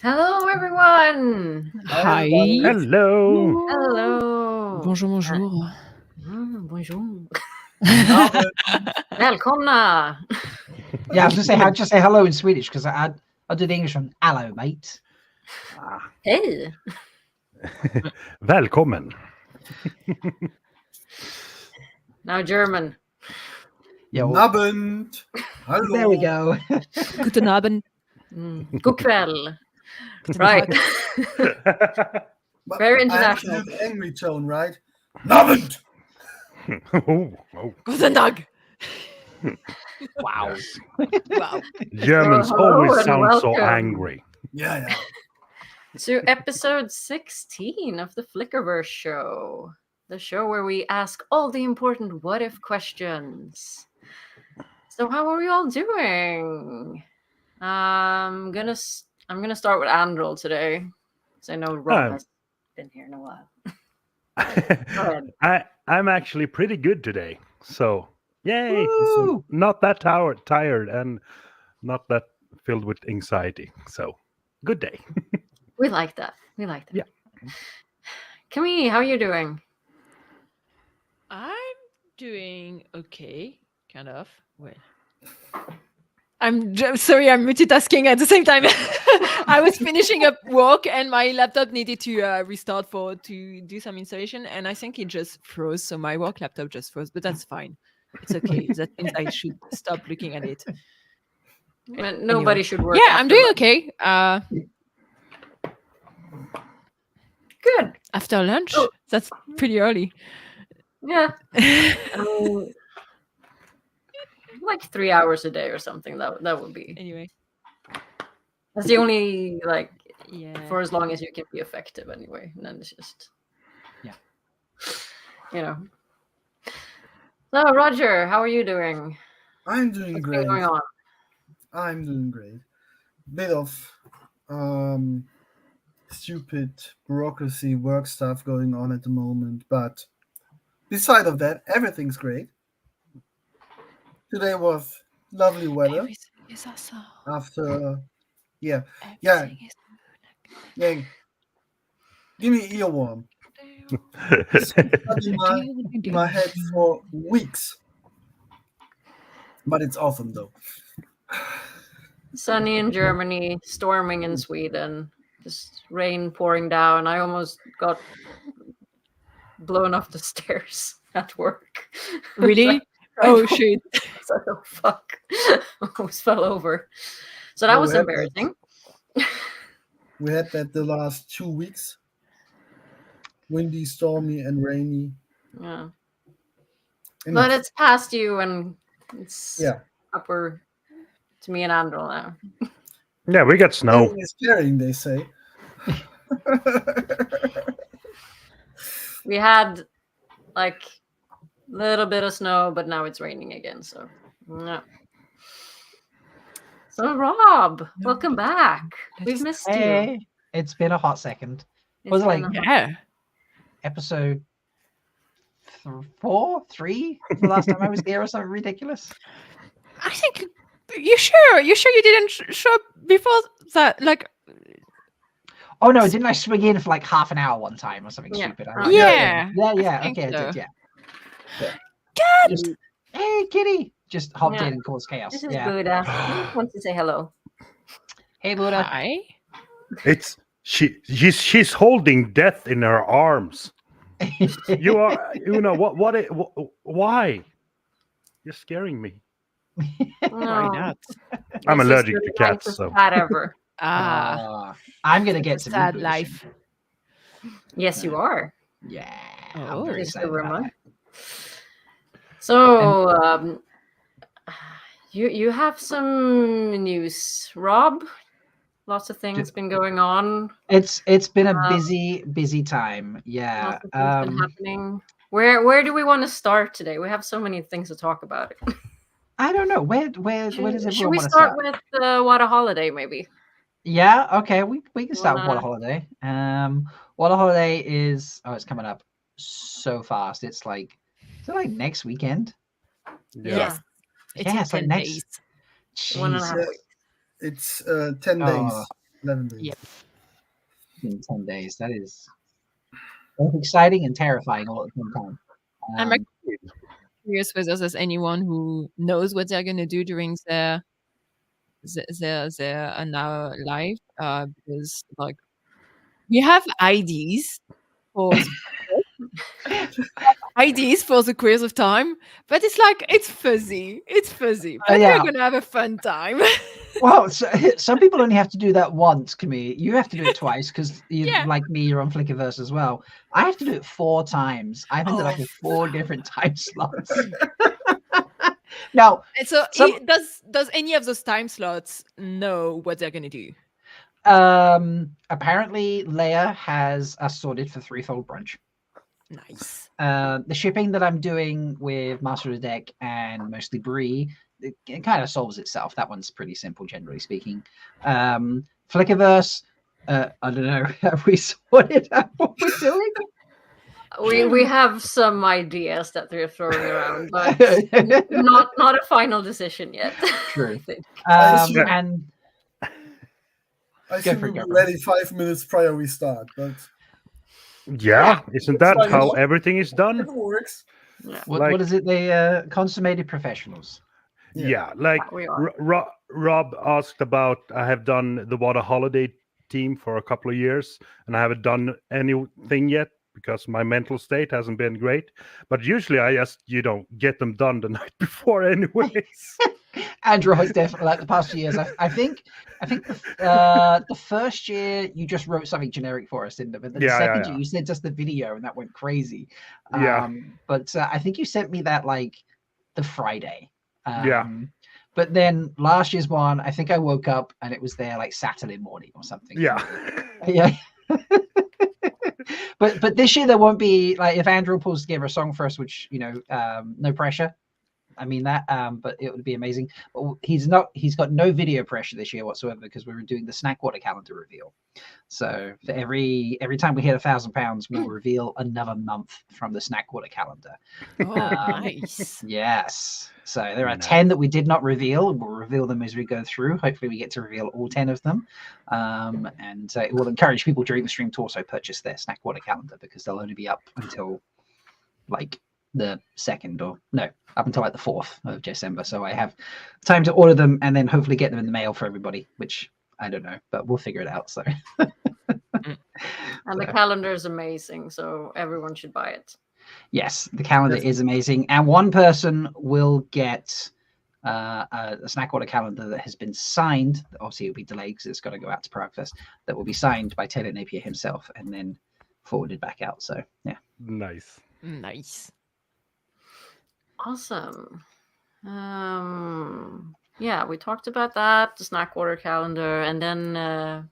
Hello, everyone. Hi. Hello. Hello. Bonjour, bonjour. Bonjour. Välkomna. Yeah, I was gonna say hello in Swedish because I do the English one. Hello, mate. Hej. Välkommen. Now German. Yeah, well, Abend. Hello. there we go. Guten Abend. God kväll. Right. But Very I have to international. do the angry tone, right? Abend. Oh. Guten Tag. Wow. Wow. Germans Hello always and sound so welcome. angry. Yeah. To episode 16 of the Flickerverse Show. The show where we ask all the important what if questions. So how are we all doing? I'm gonna start with Androl today, because I know Rob has been here in a while. Go ahead. I'm actually pretty good today. So yay! Woo! Not that tired and not that filled with anxiety. So good day. We like that. Yeah. Camille, how are you doing? I'm doing okay, kind of. Wait. I'm sorry, I'm multitasking at the same time. I was finishing up work and my laptop needed to restart to do some installation, and I think it just froze. So my work laptop just froze, but that's fine. It's okay. That means I should stop looking at it. Nobody should work. Yeah, I'm doing okay. Good. After lunch, Oh. that's pretty early. Yeah. Like 3 hours a day or something. That would be. Anyway, That's the only yeah. for as long as you can be effective anyway. And then it's just So Roger, how are you doing? I'm doing What's great. going on? I'm doing great. Bit of stupid bureaucracy work stuff going on at the moment, but beside of that, everything's great. Today was lovely weather Everything is awesome. after Everything is yeah. Give me earworm. It's in my head for weeks. But it's awesome though. Sunny in Germany, storming in Sweden, just rain pouring down. I almost got blown off the stairs at work. Really? Oh shit! So, oh fuck! Almost fell over. So that Oh, was we had embarrassing. We had that the last 2 weeks. Windy, stormy, and rainy. Yeah, Enough. but it's past you, and it's Yeah. upper to me and Androl now. Yeah, we got snow. Caring is caring, they say. We had like a little bit of snow, but now it's raining again. So, yeah. So Rob, welcome back. We've missed you. Hey, it's been a hot second. Was it like episode 3 the last time I was here or something ridiculous? I think you sure you didn't show up before that? Like, Oh no, didn't I swing in for like half an hour one time or something Yeah. stupid? yeah. Yeah. think Okay, so. I did. Yeah. Good. Just, hey, kitty, just hopped Yeah. in and caused chaos. This is Yeah. Buddha. He wants to say hello. Hey, Buddha. Hi. It's she's holding death in her arms. You are why? You're scaring me. Why not? I'm This is allergic the to cats, nicest so cat ever. I'm gonna get some sad evolution. life. Yes, you are. Yeah. Oh. I'm very Just a excited about rumor. that. So, you have some news, Rob. Lots of things been going on. It's been a busy time. Yeah. Lots of things been happening. Where do we want to start today? We have so many things to talk about. I don't know. Where does everyone Should we want to start start? with What a Holiday, maybe? Yeah. Okay. We can start with What a Wanna- Holiday. What a Holiday is. Oh, it's coming up so fast. It's like. Is it like next weekend? Yeah. It's Yeah, in it's like 10 next. days. 1.5 Jesus. weeks. It's 10 days. 11 days. Yeah. In 10 days. That is both exciting and terrifying all at the same time. I'm curious whether there's anyone who knows what they're gonna do during their now live, because like we have IDs for the quiz of time, but it's like it's fuzzy. But yeah. we're gonna have a fun time. Well, some people only have to do that once, Camille. You have to do it twice because you, Yeah. like me, you're on Flickerverse as well. I have to do it 4 times. I've ended up with 4 different time slots. Now, And so some- does any of those time slots know what they're gonna do? apparently Leia has us sorted for threefold brunch. Nice. The shipping that I'm doing with Master of the Deck and mostly Bree, it kind of solves itself. That one's pretty simple, generally speaking. Flickerverse, I don't know. Have we sorted out what we're doing? We have some ideas that we're throwing around, but not a final decision yet. True. I think. And I should for it, be go. ready 5 minutes prior we start, but Yeah, isn't that Fine. how everything is done? it works. Yeah, what is it? They consummated professionals. Yeah, like we are. Rob asked about. I have done the Water Holiday team for a couple of years, and I haven't done anything yet because my mental state hasn't been great. But usually, I just get them done the night before, anyways. Androl has definitely, like the past few years. I think the first year you just wrote something generic for us, didn't it? But then the second year you said just the video, and that went crazy. Yeah. But I think you sent me that like the Friday. Yeah. But then last year's one, I think I woke up and it was there like Saturday morning or something. Yeah. Yeah. But this year there won't be, like, if Andrew pulls together a song for us, which, you know, no pressure. I mean that, but it would be amazing. But he's got no video pressure this year whatsoever because we were doing the snack water calendar reveal. So for every time we hit £1,000, we'll reveal another month from the snack water calendar. Oh, nice. Yes. So there are Nice. 10 that we did not reveal. We'll reveal them as we go through. Hopefully we get to reveal all 10 of them. And it will encourage people during the stream to also purchase their snack water calendar because they'll only be up until like the 2nd up until like the 4th of December. So I have time to order them and then hopefully get them in the mail for everybody, which I don't know, but we'll figure it out. So And the calendar is amazing, so everyone should buy it. yes, the calendar is amazing. And one person will get a snack water calendar that has been signed. Obviously it'll be delayed because it's got to go out to Pragfest. That will be signed by Taylor Napier himself and then forwarded back out. So yeah. Nice. Nice. Awesome. Yeah, we talked about that, the snack water calendar, and then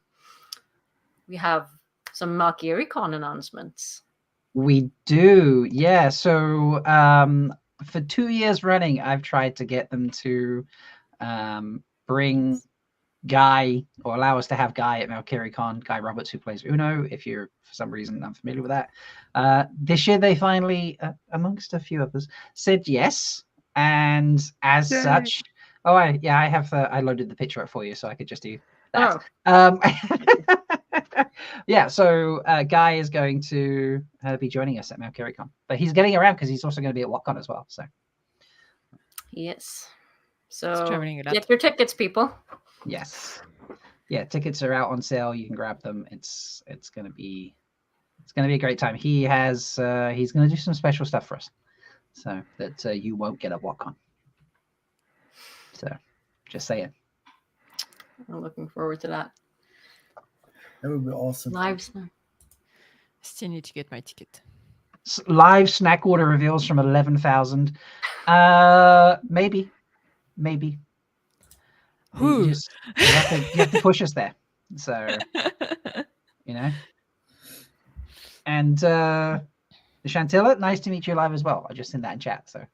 we have some Malkier Con announcements. We do, yeah. So for 2 years running, I've tried to get them to bring Guy, or allow us to have Guy at Malkier Con, Guy Roberts, who plays Uno, if you're for some reason unfamiliar with that. This year they finally, amongst a few others, said yes. And as such, I have I loaded the picture up for you so I could just do that. Yeah, so Guy is going to be joining us at Malkier Con, but he's getting around because he's also going to be at WatCon as well. So Yes. It's So traveling a lot. get your tickets, people. yes, yeah, tickets are out on sale. You can grab them. It's going to be a great time. He has he's going to do some special stuff for us, so that you won't get at WatCon. So just saying. I'm looking forward to that. That would be awesome. Live snack. Still need to get my ticket. Live snack order reveals from 11,000. Maybe. Who? You have to push us there. So, you know. And Chantilla, nice to meet you live as well. I just seen that in chat. So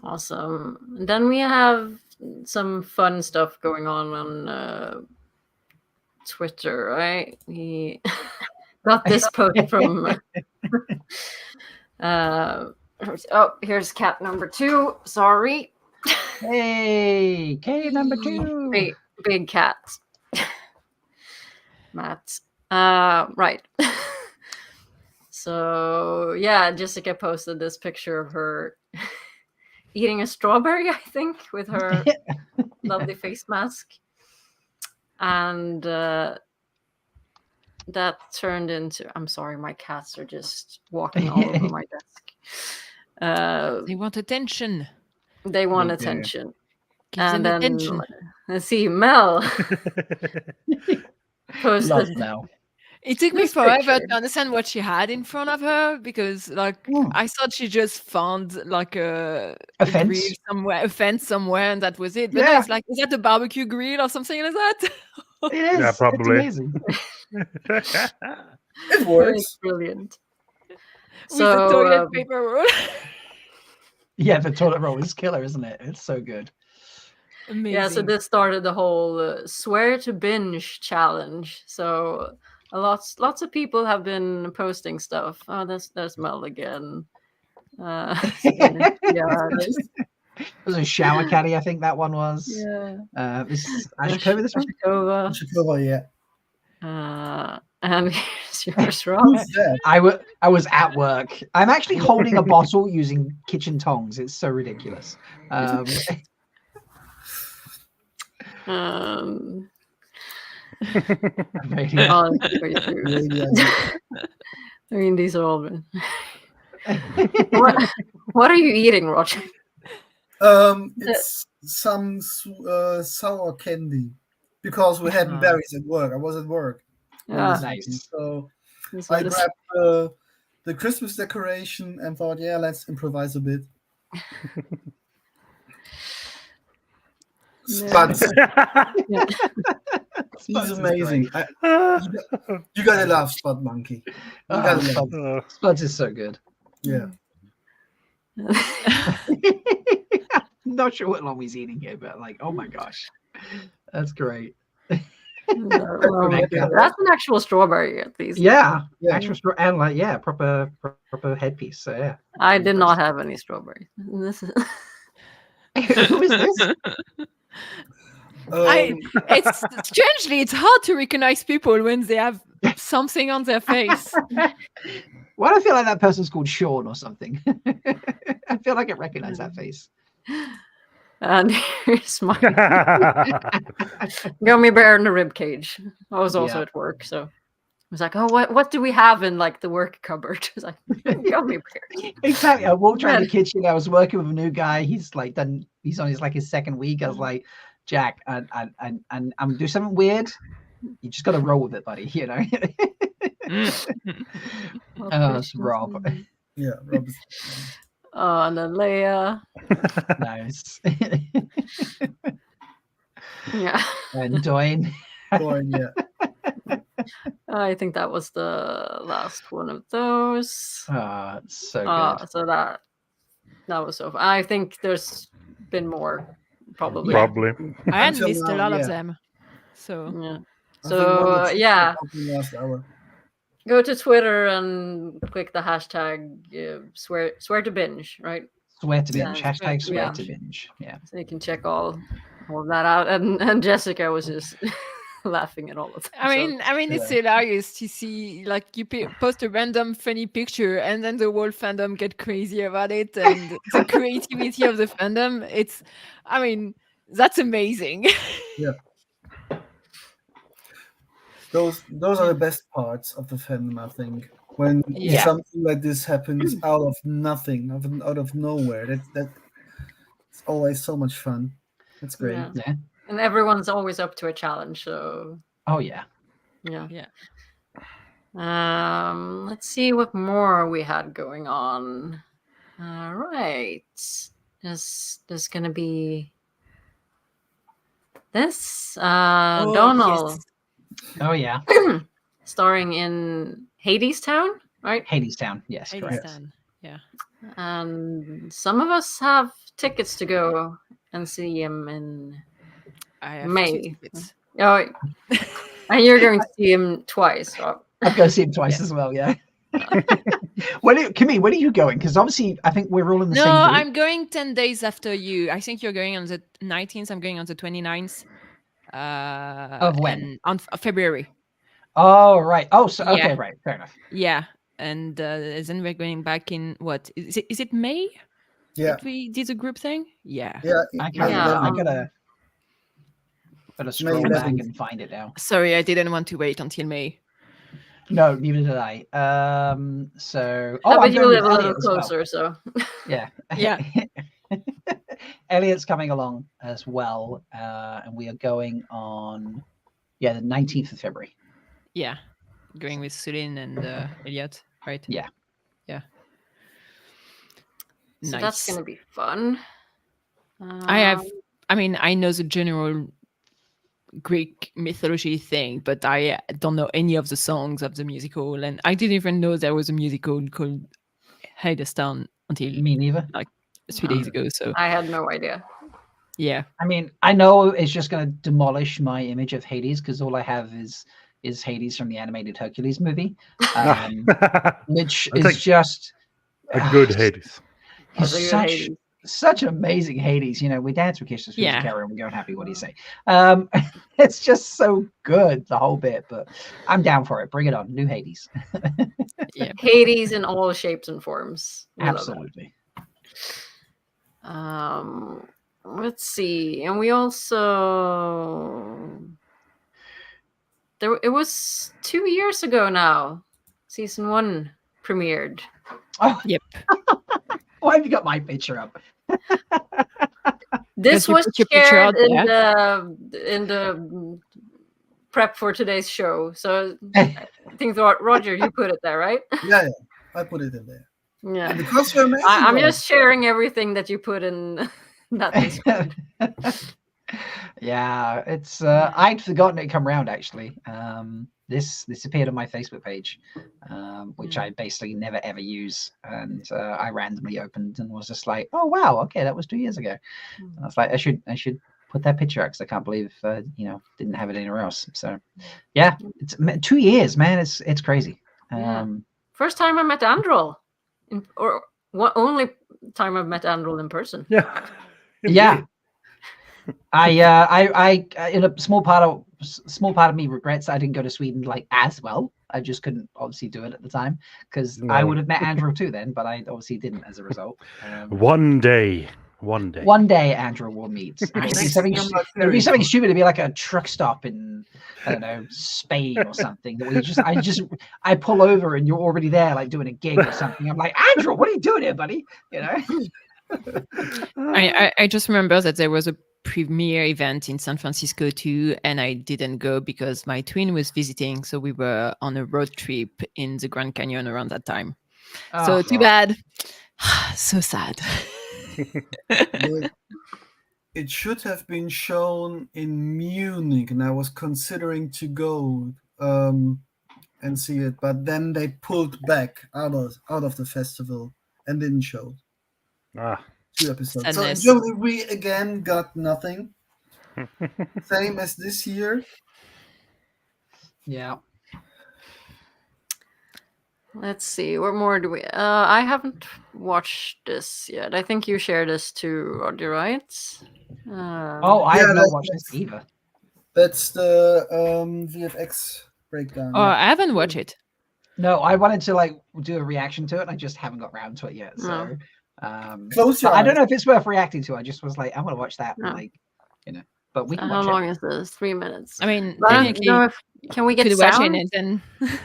Awesome. And then we have some fun stuff going on Twitter, right? We got this post from here's cat number 2. Sorry. hey, K number 2. Big cat. Matt. Right. So yeah, Jessica posted this picture of her eating a strawberry, I think, with her lovely face mask. And that turned into, I'm sorry, my cats are just walking all over my desk. They want attention. They want They do. attention. Give And them then attention. let's see, Mel Love posted Mel. It took me this forever picture. to understand what she had in front of her because, like, Mm. I thought she just found like a fence? grill somewhere, a fence somewhere, and that was it. But no, Yeah. it's like, is that a barbecue grill or something like that? It is. Yeah, It's probably. amazing. It It's works. brilliant. With the toilet paper roll. Yeah, the toilet roll is killer, isn't it? It's so good. Amazing. Yeah, so this started the whole swear to binge challenge. So lots of people have been posting stuff. Oh, there's Mel again. Yeah, It was a shower caddy, I think that one was. yeah. This is Ashikova, this one? Ashikova. Shakova, yeah. And here's yours, Rob. Who's that? I was at work. I'm actually holding a bottle using kitchen tongs. It's so ridiculous. Really, Yeah, I mean, these are all. What are you eating, Roger? It's some sour candy because we had berries at work. I was at work. Nice. So This I is- grabbed the Christmas decoration and thought, yeah, let's improvise a bit. But he's amazing. You gotta love Spot Monkey. You gotta love him. Spuds is so good. Yeah. Not sure what long he's eating here, but like, oh my gosh, that's great. Oh my God. That's an actual strawberry, at least. Yeah, Yeah. actual straw and like proper headpiece. So yeah. I did not have any strawberries. This is Who is this? It's strangely, it's hard to recognize people when they have something on their face. Why do I feel like that person's called Sean or something? I feel like I recognize that face. and here's my gummy bear in the rib cage. I was also Yeah. at work, so I was like, "Oh, what do we have in like the work cupboard?" It's like gummy bear. Exactly. I walked around the kitchen. I was working with a new guy. He's like done. He's on his second week. I was like, Jack, and I'm do something weird. You just got to roll with it, buddy. You know. It's Rob. Yeah, Rob is- Oh, and then Leia. Nice. Yeah, And Doyne. going, yeah. I think that was the last one of those. Oh, it's so good. So that was so fun. I think there's been more, probably. Probably. I had Until missed a now, lot yeah. of them. So Yeah. I think So one or two yeah, happened last hour. go to Twitter and click the hashtag swear to binge, right? Swear to binge. Yeah, Hashtag swear yeah. to binge. Yeah. So you can check all of that out. And Jessica was just laughing at all of them. I mean, it's hilarious to see like you post a random funny picture and then the whole fandom get crazy about it and the creativity of the fandom. I mean, that's amazing. Those are the best parts of the fandom, I think. When Yeah. something like this happens out of nothing, out of nowhere. That's always so much fun. That's great. Yeah. Yeah. And everyone's always up to a challenge. So Oh yeah. yeah. Yeah. Let's see what more we had going on. All right. There's gonna be this Oh, Donald yes. Oh yeah. starring in Hades Town, right? Hadestown. Yes, Hades correct. Town. Yeah. And some of us have tickets to go and see him in I have May. 2 tickets. Oh, and you're going to see him twice, Rob. I've got to see him twice as well. Yeah. Camille, when are you going? Because obviously, I think we're all in the No, same group. I'm going 10 days after you. I think you're going on the 19th. I'm going on the 29th. Of when? On February. Oh, right. Oh, so Yeah. okay, right. Fair enough. Yeah, and then we're going back in what is it? Is it May? Yeah, That we did a group thing? Yeah. yeah. I May can't. Yeah, 11th. I gotta May scroll back 11th. and find it now. Sorry, I didn't want to wait until May. No, neither did I. So I I'm bet you going live with a little Elliot as well. closer, so Yeah. Yeah. Elliot's coming along as well, and we are going on, the 19th of February. Yeah, going with Sulin and Elliot, right? Yeah. Yeah. so Nice. that's gonna be fun. I mean, I know the general Greek mythology thing, but I don't know any of the songs of the musical, and I didn't even know there was a musical called Hadestown until Me neither. 3 days ago. So I had no idea. yeah, I mean, I know it's just going to demolish my image of Hades because all I have is Hades from the animated Hercules movie, which I is think just a good Hades. That's a He's good Hades. such amazing Hades. We dance, we kiss, we Yeah. carry, and we go happy. What do you say? It's just so good, the whole bit. But I'm down for it. Bring it on, new Hades. yeah. Hades in all shapes and forms. We love it. Absolutely. Let's see, and we also it was 2 years ago now. Season 1 premiered. Oh, Yep. Why have you got my picture up? This you was put your picture out shared in the prep for today's show. So I think Roger, you put it there, right? Yeah, I put it in there. Yeah. Because you're amazing. I'm Rob. just sharing everything that you put in that Discord. Yeah, it's I'd forgotten it come round actually. This appeared on my Facebook page, which I basically never ever use, and I randomly opened and was just like, oh wow, okay, that was 2 years ago. And I was like, I should put that picture up because I can't believe didn't have it anywhere else. So yeah, it's 2 years, man. It's crazy. Yeah. First time I met Androl, only time I've met Androl in person. Yeah. Yeah. I in a small part of me regrets I didn't go to Sweden as well. I just couldn't obviously do it at the time because I would have met Andrew too then, but I obviously didn't as a result. One day. One day Andrew will meet. It'll be something stupid to be like a truck stop in I don't know Spain or something that I pull over and you're already there like doing a gig or something. I'm like, Andrew, what are you doing here, buddy? I just remember that there was a premiere event in San Francisco too, and I didn't go because my twin was visiting, so we were on a road trip in the Grand Canyon around that time. So too bad. So sad. It should have been shown in Munich, and I was considering to go and see it, but then they pulled back out of the festival and didn't show. 2 episodes. Sadness. So we again got nothing. Same as this year. Yeah. Let's see, what more do we? I haven't watched this yet. I think you shared this too, Roger, right? I have not watched this either. That's the VFX breakdown. Oh, I haven't watched it. No, I wanted to do a reaction to it. And I just haven't got around to it yet. So, Close your I don't eyes. know if it's worth reacting to. I just was like, I want to watch that. No. But we can How watch long it. is this? 3 minutes. I mean, But I don't technically, know if can we get could watch sound? it and then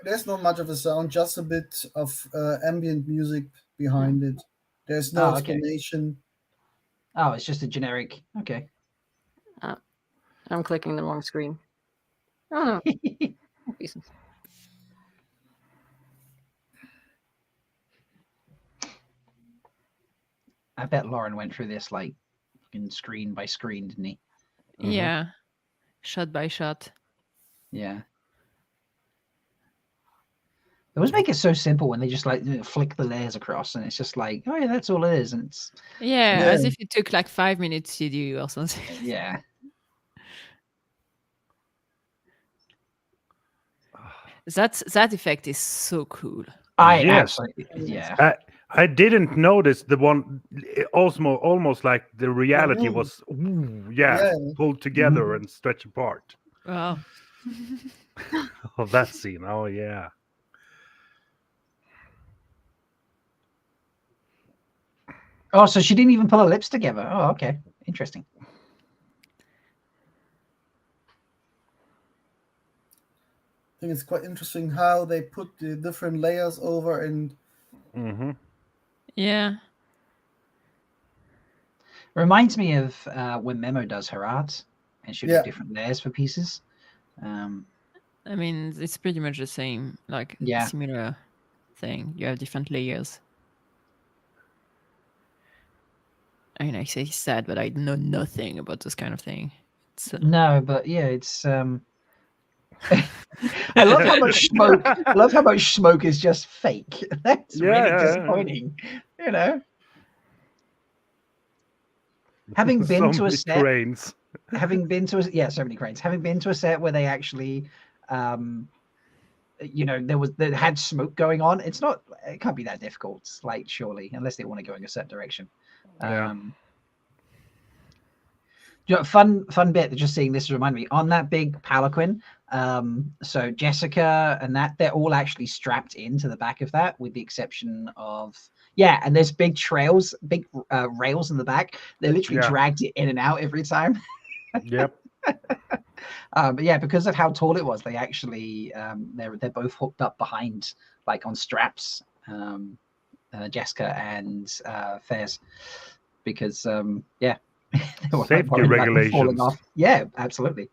There's not much of a sound, just a bit of ambient music behind it. There's no okay. explanation. Oh, it's just a generic. Okay. I'm clicking the wrong screen. Oh no. Decent. I bet Lauren went through this fucking screen by screen, didn't he? yeah, shot by shot. Yeah. They always make it so simple when they just flick the layers across, and it's just like, oh yeah, that's all it is, and it's Yeah, as if it took 5 minutes to do or something. yeah. That effect is so cool. Yes. Absolutely, yeah. I didn't notice the one almost like the reality Ooh. was Yeah. pulled together and stretched apart. Wow. Oh, that scene. Oh, yeah. Oh, so she didn't even pull her lips together. Oh, okay. Interesting. I think it's quite interesting how they put the different layers over and Yeah. Reminds me of when Memo does her art, and she'll Yeah. do different layers for pieces. I mean, it's pretty much the same, like Yeah. similar thing. You have different layers. I mean, I say sad, but I know nothing about this kind of thing. It's, No, but yeah, it's. I love how much smoke. I love how much smoke is just fake. That's really disappointing. You know, having been So to a many set, cranes. having been to a so many cranes. Having been to a set where they actually, you know, they had smoke going on. It can't be that difficult, like surely, unless they want to go in a certain direction. Yeah. You know, fun bit. Just seeing this reminded me on that big palanquin. So Jessica and that they're all actually strapped into the back of that, with the exception of and there's big trails, big rails in the back. They're literally dragged it in and out every time. Yep. But yeah, because of how tall it was, they actually they're both hooked up behind, like on straps. Jessica and Fairs, because they were Safety worried about them falling regulations. off. Yeah, absolutely.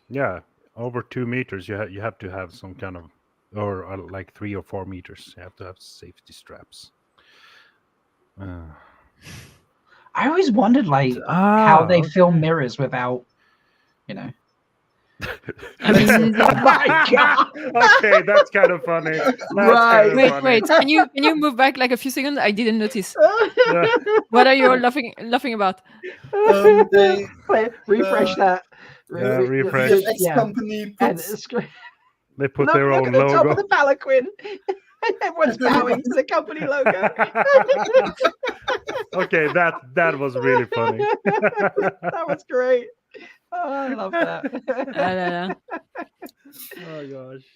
Yeah, over 2 meters, you have to have some kind of, or like 3 or 4 meters. You have to have safety straps. I always wondered, like, how they film mirrors without, you know. I mean, Oh my god! Okay, that's kind of funny. That's Right. kind of wait. funny. Can you move back like a few seconds? I didn't notice. Yeah. What are you all laughing about? They Refresh that. refresh. the X company And puts They put look, their look own at the top logo. of the palanquin. Everyone's bowing to the company logo. Okay, that was really funny. That was great. Oh, I love that. Oh gosh.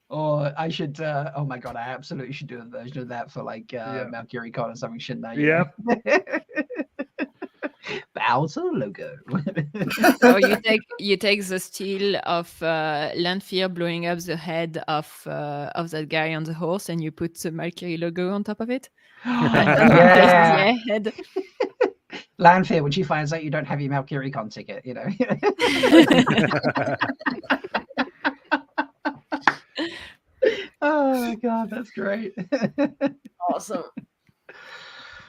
Or I should. Oh my god, I absolutely should do a version of that for like Malkier Con or something, shouldn't I? Yeah. Bow to the logo. So you take the still of Lanfear blowing up the head of that guy on the horse, and you put the Malkier logo on top of it. And then you Yeah. paste the head. Lanfear, when she finds out you don't have your Malkier Con ticket, you know. Oh god, that's great. Awesome.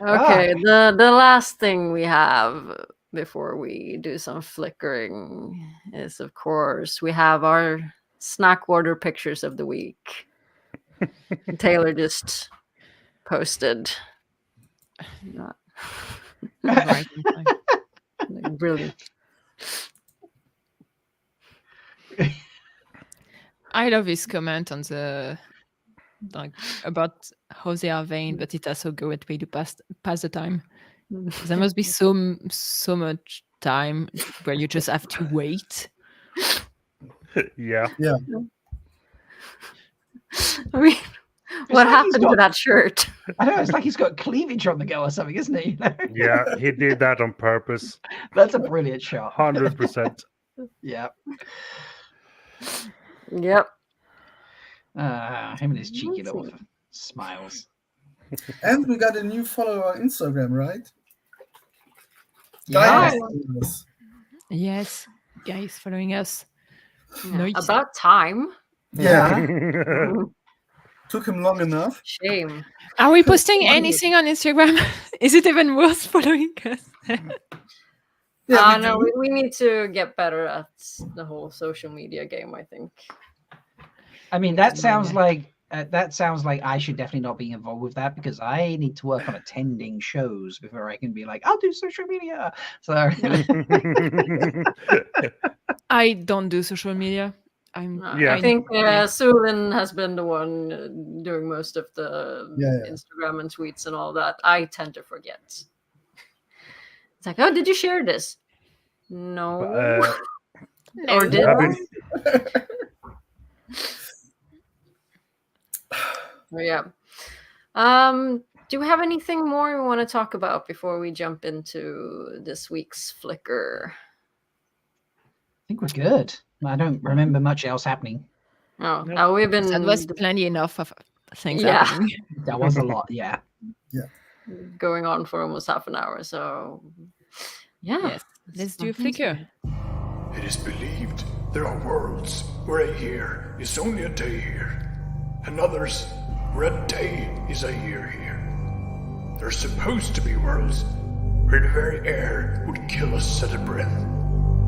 Okay, the last thing we have before we do some flickering is, of course, we have our snack order pictures of the week. Taylor just posted. Not Right. brilliant. I love his comment on the about how they are vain, but it also go at way to pass the time. There must be so much time where you just have to wait. Yeah. I mean, what like happened he's to got- that shirt? I know, it's like he's got cleavage on the go or something, isn't he? Yeah, he did that on purpose. That's a brilliant shot. 100%. Yeah. Yep. Him and his cheeky little smiles. and we got a new follower on Instagram, right? Yeah. Guys, Yes, guys following us. Nice. About time. yeah, took him long enough. Shame. Are we posting anything on Instagram? Is it even worth following us? Yeah, No, we need to get better at the whole social media game, I think. I mean, that sounds like I should definitely not be involved with that, because I need to work on attending shows before I can be like, I'll do social media. So I don't do social media. Yeah. I think Sulin has been the one doing most of the Instagram and tweets and all that. I tend to forget. It's like, oh, did you share this? No. Or did I've I? been, Yeah. Do we have anything more we want to talk about before we jump into this week's Flicker? I think we're good. I don't remember much else happening. Oh, Nope. we've been That was plenty enough of things Yeah. happening. That was a lot, yeah. going on for almost half an hour, so yeah. Yes, let's do a Flicker. It is believed there are worlds where a year is only a day here, and others where a day is a year here. There's supposed to be worlds where the very air would kill us at a breath,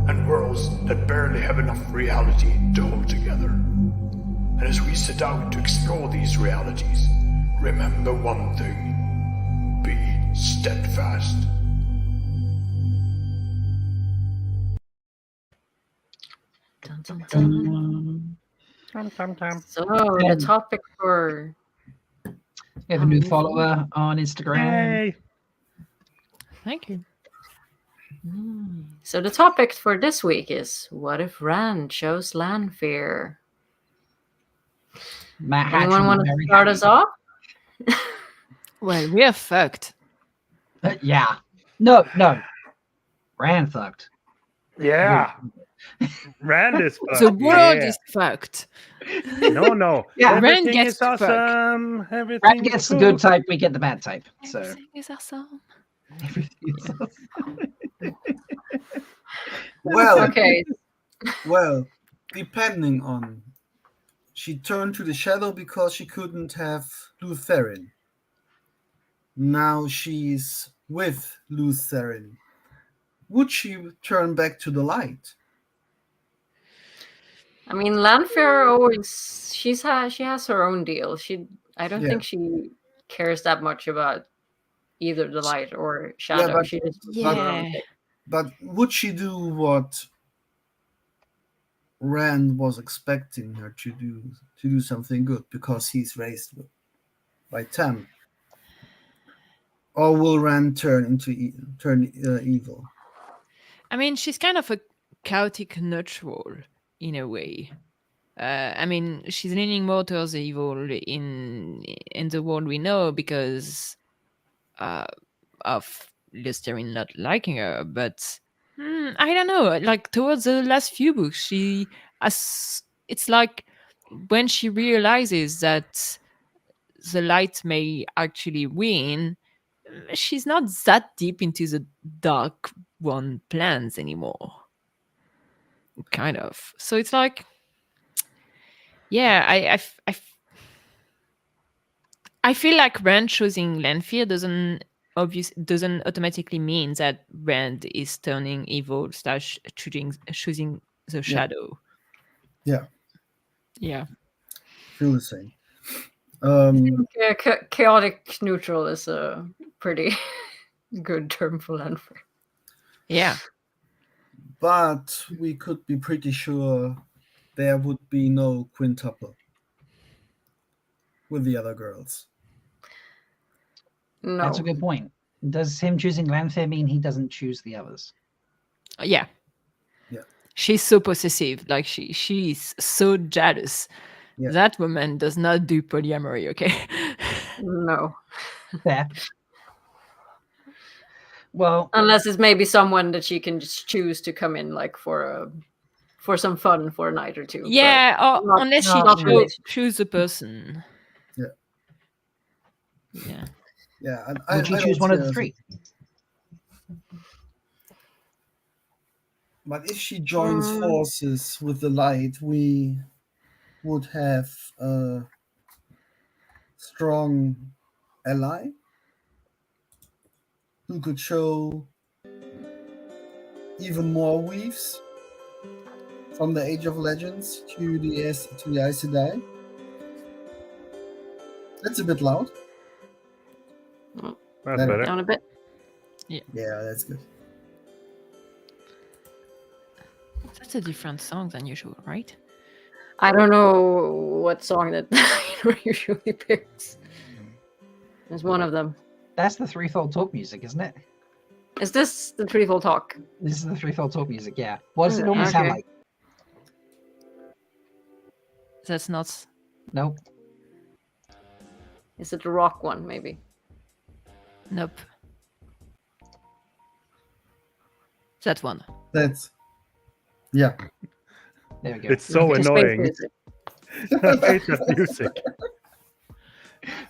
and worlds that barely have enough reality to hold together. And as we set out to explore these realities, remember one thing: be steadfast. Dun, dun, dun. So the topic for We have a new follower on Instagram. Yay. Thank you. So the topic for this week is: what if Rand chose Lanfear? Matt Hatch Anyone was want to very start happy. us off? Well, we are fucked. Yeah. No. Rand fucked. Yeah. Rand is fucked. The world yeah. is fucked. No. Yeah, Rand Everything gets is to fuck. awesome. Everything Rand is gets the cool. good type, we get the bad type. So Everything is awesome. everything is Well, Okay. well, depending on, she turned to the shadow because she couldn't have Lutherin. Now she's with Lutherin. Would she turn back to the light? I mean, Lanfear always she has her own deal. I don't Yeah. think she cares that much about either the light or shadow. but- She just does her Yeah. own thing. But would she do what Rand was expecting her to do something good because he's raised by Tam? Or will Rand turn evil? I mean, she's kind of a chaotic neutral in a way. I mean, she's leaning more towards the evil in the world we know because of Listerine not liking her. But I don't know. Like towards the last few books, it's like when she realizes that the light may actually win, she's not that deep into the dark one plans anymore. Kind of. So it's like, yeah, I feel like Rand choosing Lanfear doesn't automatically mean that Rand is turning evil / choosing the shadow. Yeah. Yeah. Feel the same. Yeah, chaotic neutral is a pretty good term for Lanfear. Yeah. But we could be pretty sure there would be no quintuple with the other girls. No. That's a good point. Does him choosing Lanfear mean he doesn't choose the others? Yeah. Yeah. She's so possessive. Like she's so jealous. Yeah. That woman does not do polyamory, okay? No. Fair. Well, Unless it's maybe someone that she can just choose to come in like for some fun for a night or two. but Yeah, or not- unless she not really. choose a person. Yeah. Yeah. Yeah. would you I choose don't one of see the her- three? But if she joins Mm. forces with the light, we would have a strong ally who could show even more weaves from the Age of Legends to the Aes Sedai. That's a bit loud. That's Better. better. Down a bit. Yeah, that's good. That's a different song than usual, right? I don't know what song that usually picks. There's one of them. That's the threefold talk music, isn't it? Is this the threefold talk? This is the threefold talk music, yeah. What does it normally sound Okay. like? That's not. Nope. Is it the rock one, maybe? Nope. That one. That's yeah. There we go. It's so The space annoying. music. I hate that music.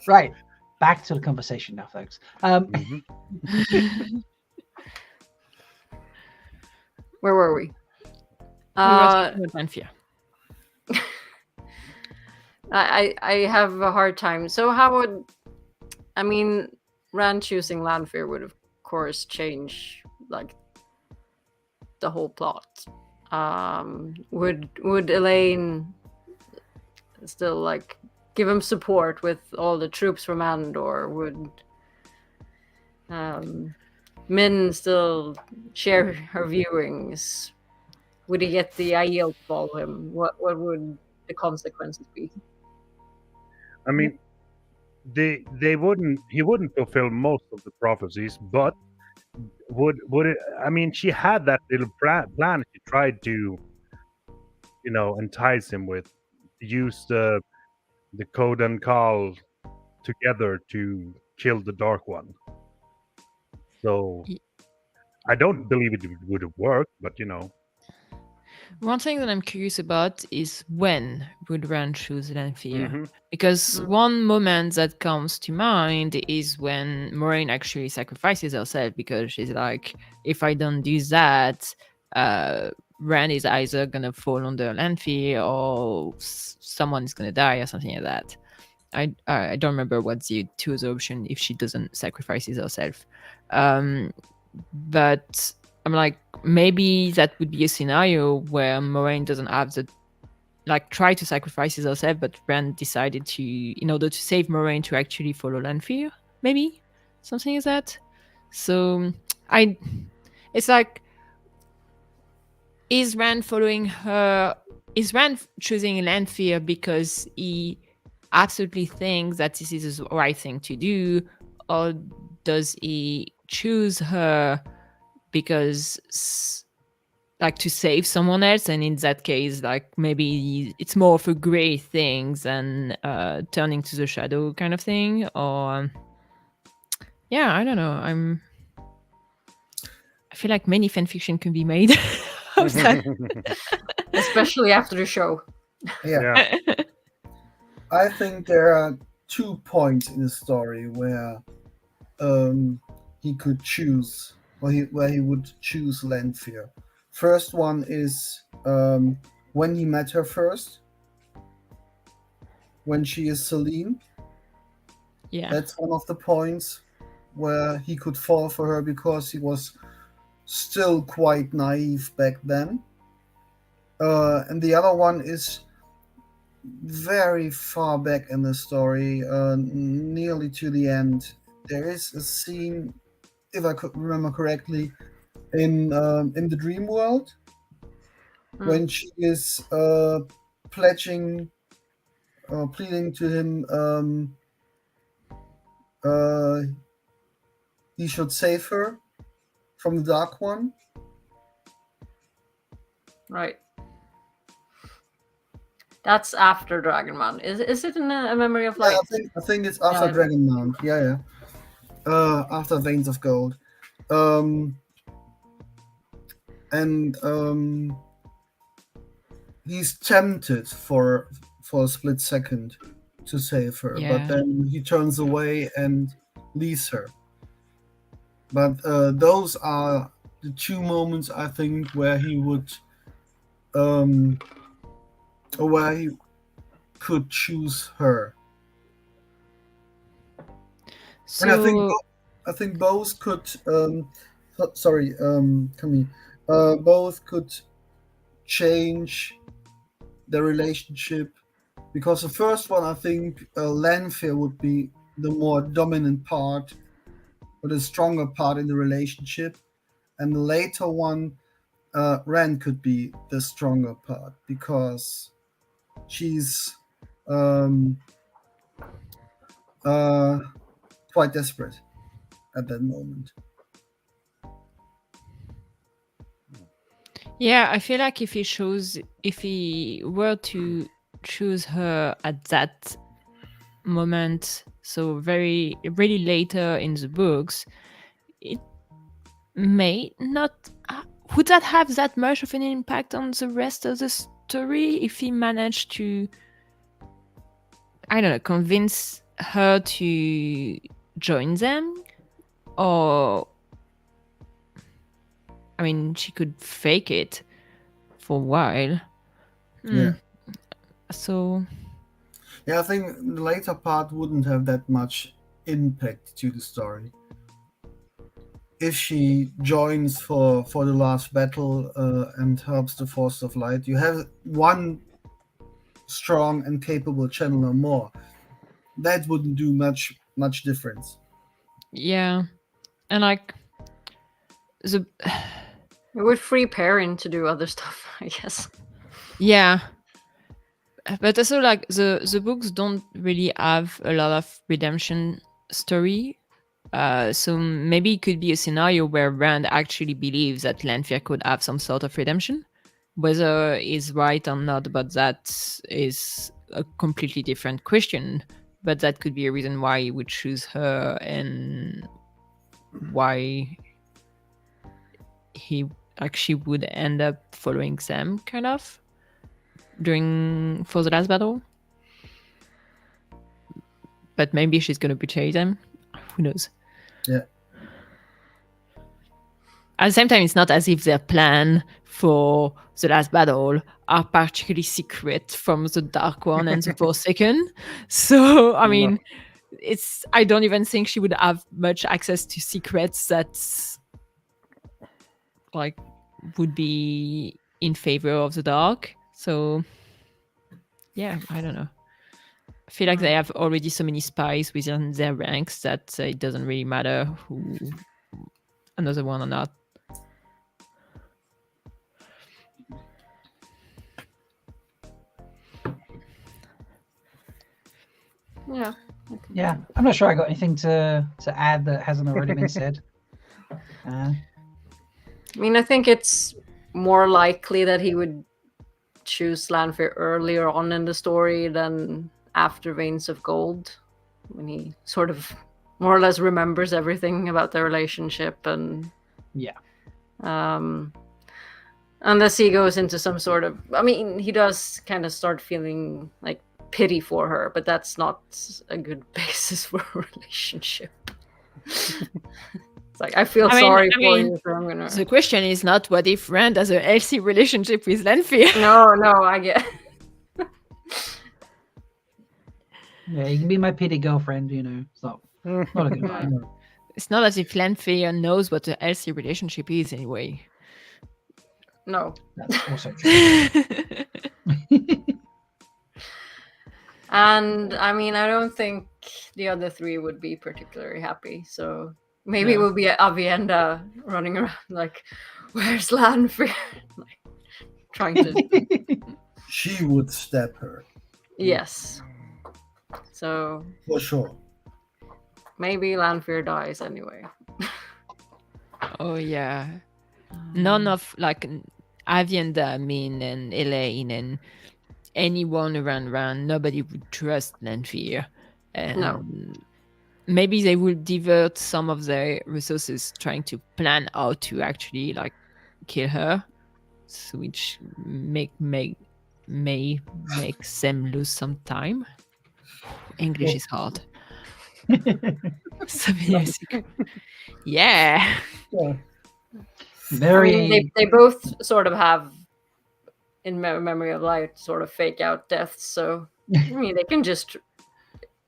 Right. Back to the conversation now, folks. Mhm. Where were we? We were talking about Lanfear. I have a hard time. So how would I mean Rand choosing Lanfear would of course change like the whole plot. Would Elaine still like give him support with all the troops from Andor? Would Min still share her viewings? Would he get the Aiel to follow him? What would the consequences be? I mean, they wouldn't. He wouldn't fulfill most of the prophecies, but would it? I mean, she had that little plan. She tried to, entice him with, use the Code and Call together to kill the Dark One. So I don't believe it would have worked, but One thing that I'm curious about is when would Rand choose Lanfear? Mhm. Because one moment that comes to mind is when Moraine actually sacrifices herself because she's like, if I don't do that, Rand is either gonna fall under Lanfear or someone is gonna die or something like that. I don't remember what's the two other option if she doesn't sacrifice herself. But I'm like, maybe that would be a scenario where Moraine doesn't have the try to sacrifice herself, but Rand decided to, in order to save Moraine, to actually follow Lanfear, maybe something like that. So it's like, is Rand following her? Is Rand choosing Lanfear because he absolutely thinks that this is the right thing to do, or does he choose her because to save someone else, and in that case maybe it's more of a gray thing than turning to the shadow kind of thing? Or I don't know. I feel like many fanfiction can be made of that. Especially after the show. Yeah. I think there are 2 points in the story where he could choose, where he would choose Lanfear. First one is when he met her first, when she is Sulin. Yeah. That's one of the points where he could fall for her because he was still quite naive back then. And the other one is very far back in the story, nearly to the end. There is a scene, if I could remember correctly, in the dream world when she is pleading to him he should save her from the Dark One. Right. That's after Dragonmount. Is it in A Memory of Light? Yeah, I think it's after Dragonmount. Yeah. After Veins of Gold. And he's tempted for a split second to save her, but then he turns away and leaves her. But those are the 2 moments, I think, where he would or where he could choose her. So And I think both could Camille, both could change the relationship, because the first one, I think Lanfear would be the more dominant part or the stronger part in the relationship, and the later one, Rand could be the stronger part because she's quite desperate at that moment. I feel like if he were to choose her at that moment, so really later in the books, it may not. Would that have that much of an impact on the rest of the story if he managed to, I don't know, convince her to join them? Or, I mean, she could fake it for a while. Yeah. So, Yeah, I think the later part wouldn't have that much impact to the story. If she joins for the last battle and helps the Force of Light, you have one strong and capable channeler more. That wouldn't do much difference. yeah. And like, the It would free Perrin to do other stuff, I guess. yeah. But also, like, the books don't really have a lot of redemption story. So maybe it could be a scenario where Rand actually believes that Lanfear could have some sort of redemption. Whether he's right or not about that is a completely different question. But that could be a reason why he would choose her, and why he actually would end up following them, kind of, for the last battle. But maybe she's gonna betray them. Who knows? Yeah. At the same time, it's not as if their plan for the last battle are particularly secret from the Dark One and the Forsaken. So, I mean, I don't even think she would have much access to secrets that, like, would be in favor of the Dark. So, yeah, I don't know. I feel like they have already so many spies within their ranks that it doesn't really matter who another one or not. Yeah. Yeah, I'm not sure I got anything to add that hasn't already been said. I mean, I think it's more likely that he would choose Lanfear earlier on in the story than after Veins of Gold, when he sort of more or less remembers everything about their relationship, and unless he goes into some sort of, I mean, he does kind of start feeling like pity for her, but that's not a good basis for a relationship. It's like, I feel sorry for you, so I'm gonna... The question is not what if Rand has a healthy relationship with Lanfear. No, I get... Yeah, you can be my pity girlfriend, you know. So, not a good vibe. It's not as if Lanfear knows what a healthy relationship is anyway. No. That's also true. And I mean, I don't think the other three would be particularly happy. So maybe it will be Avienda running around like, "Where's Lanfear?" Like, trying to. She would stab her. Yes. So for sure. Maybe Lanfear dies anyway. Oh yeah. None of like Avienda, Min, and Elaine, and anyone around Rand, nobody would trust Lanfear. And no. Maybe they would divert some of their resources trying to plan how to actually like kill her, so which may make them lose some time. English is hard. So yeah. Very. I mean, they both sort of have, in Memory of Light, sort of fake out deaths. So I mean, they can just,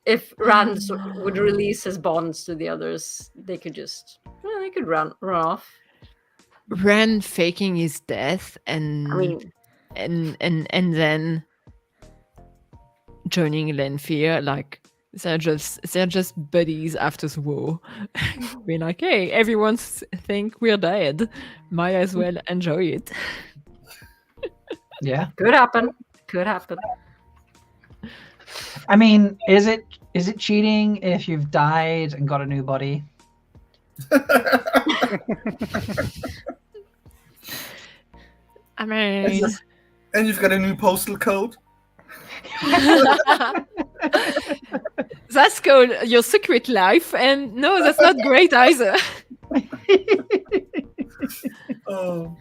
if Rand would release his bonds to the others, they could just, they could run off. Rand faking his death and I mean, and then joining Lanfear, like they're just buddies after the war. Being like, hey, everyone think we're dead. Might as well enjoy it. Yeah, could happen. I mean, is it cheating if you've died and got a new body? I mean, and you've got a new postal code. That's called your secret life, and no, that's not great either. Oh,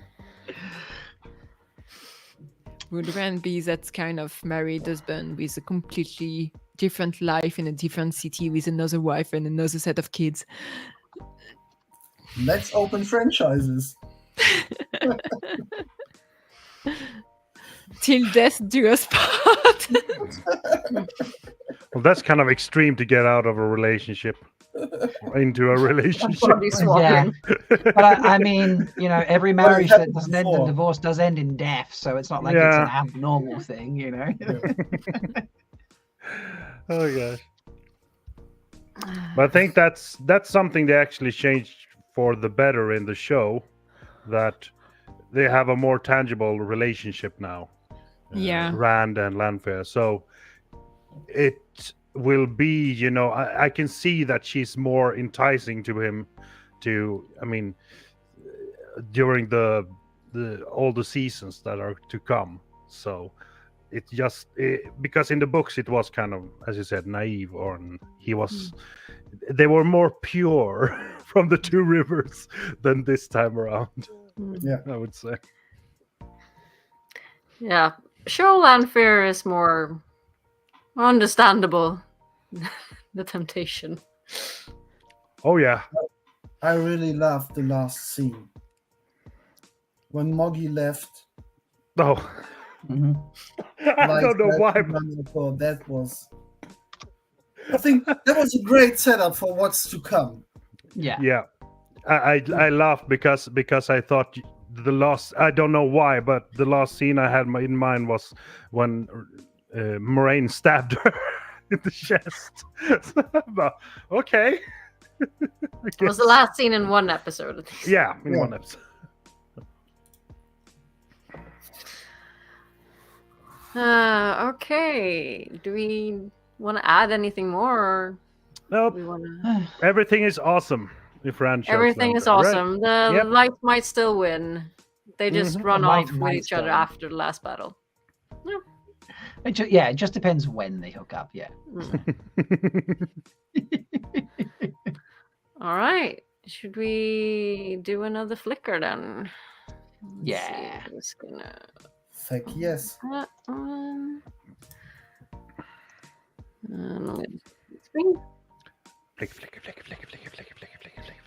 Would Ren be that kind of married husband with a completely different life in a different city with another wife and another set of kids? let's open franchises. Till death do us part. Well, that's kind of extreme to get out of a relationship or into a relationship. Body swapping. But I mean, you know, every marriage that doesn't end in before. divorce does end in death, so it's not like it's an abnormal thing, you know. Oh gosh. But I think that's something they actually changed for the better in the show, that they have a more tangible relationship now. Yeah. Rand and Lanfear. So it will be, you know, I can see that she's more enticing to him during the all the seasons that are to come. So because in the books it was kind of, as you said, naive, or they were more pure from the two rivers than this time around. Yeah. I would say. Yeah. Show Lanfear is more understandable. The temptation. Oh yeah. I really loved the last scene when Moggy left. Oh, Mhm. I don't know why. That was. I think that was a great setup for what's to come. Yeah. Yeah, I laughed because I thought the last, I don't know why, but the last scene I had in mind was when Moraine stabbed her in the chest. But, okay. It was the last scene in one episode. At least. Yeah, in one episode. Okay. Do we want to add anything more? Or Nope. we want to... Everything is awesome. If Rand shows Everything is Lanfear, right? awesome. The Yep. light might still win. They just run The light off with might each other still win. after the last battle. It just depends when they hook up. Yeah. All right. Should we do another flicker then? Let's Yeah. see who's gonna... Heck yes. That one. Screen. Flick, flick, flick, flick, flick, flick, flick, flick, flick, flick,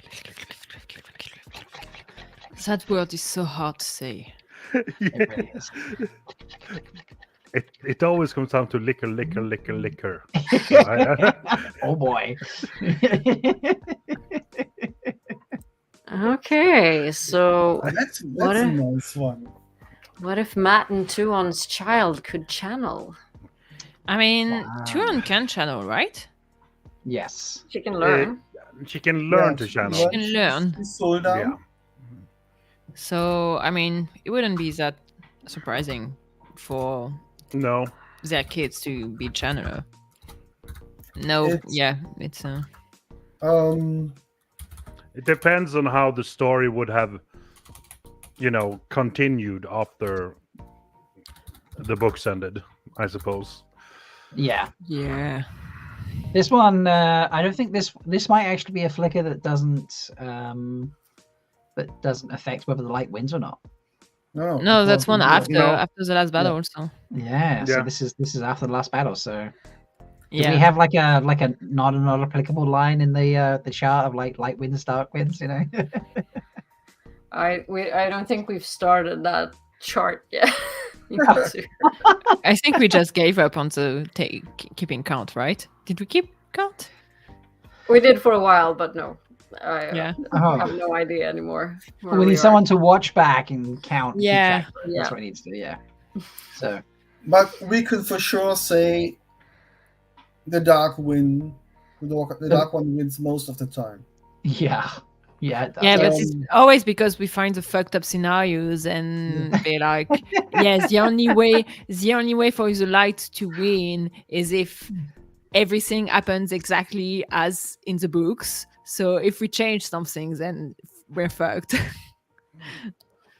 flick. That word is so hard to say. It really is. It always comes down to liquor, liquor, liquor, liquor. Oh boy. Okay, so That's What a a- nice one. what if Matt and Tuon's child could channel? I mean, Wow. Tuon can channel, right? Yes. She can learn. She can learn to she channel. can learn. She's sold out. Yeah. So, I mean, it wouldn't be that surprising for No. their kids to be channeler. No, it's It depends on how the story would have, continued after the books ended, I suppose. Yeah. yeah. This one, I don't think this might actually be a flicker that doesn't affect whether the light wins or not. No, that's one after No. after the last battle. So Yeah. So Yeah. this is after the last battle. So do yeah, we have like a not applicable line in the chart of like light wins, dark wins? You know. I don't think we've started that chart yet. We need to. I think we just gave up on the keeping count, right? Did we keep count? We did for a while, but no. I Yeah. have no idea anymore. where We we need are. someone to watch back and count. and keep Yeah. track. That's what it needs to do. Yeah. So But we could for sure say the dark win. The dark one wins most of the time. yeah. Yeah. It does. Yeah, but it's Um, always because we find the fucked up scenarios and they're like, yes, the only way for the light to win is if everything happens exactly as in the books. So if we change something, then we're fucked.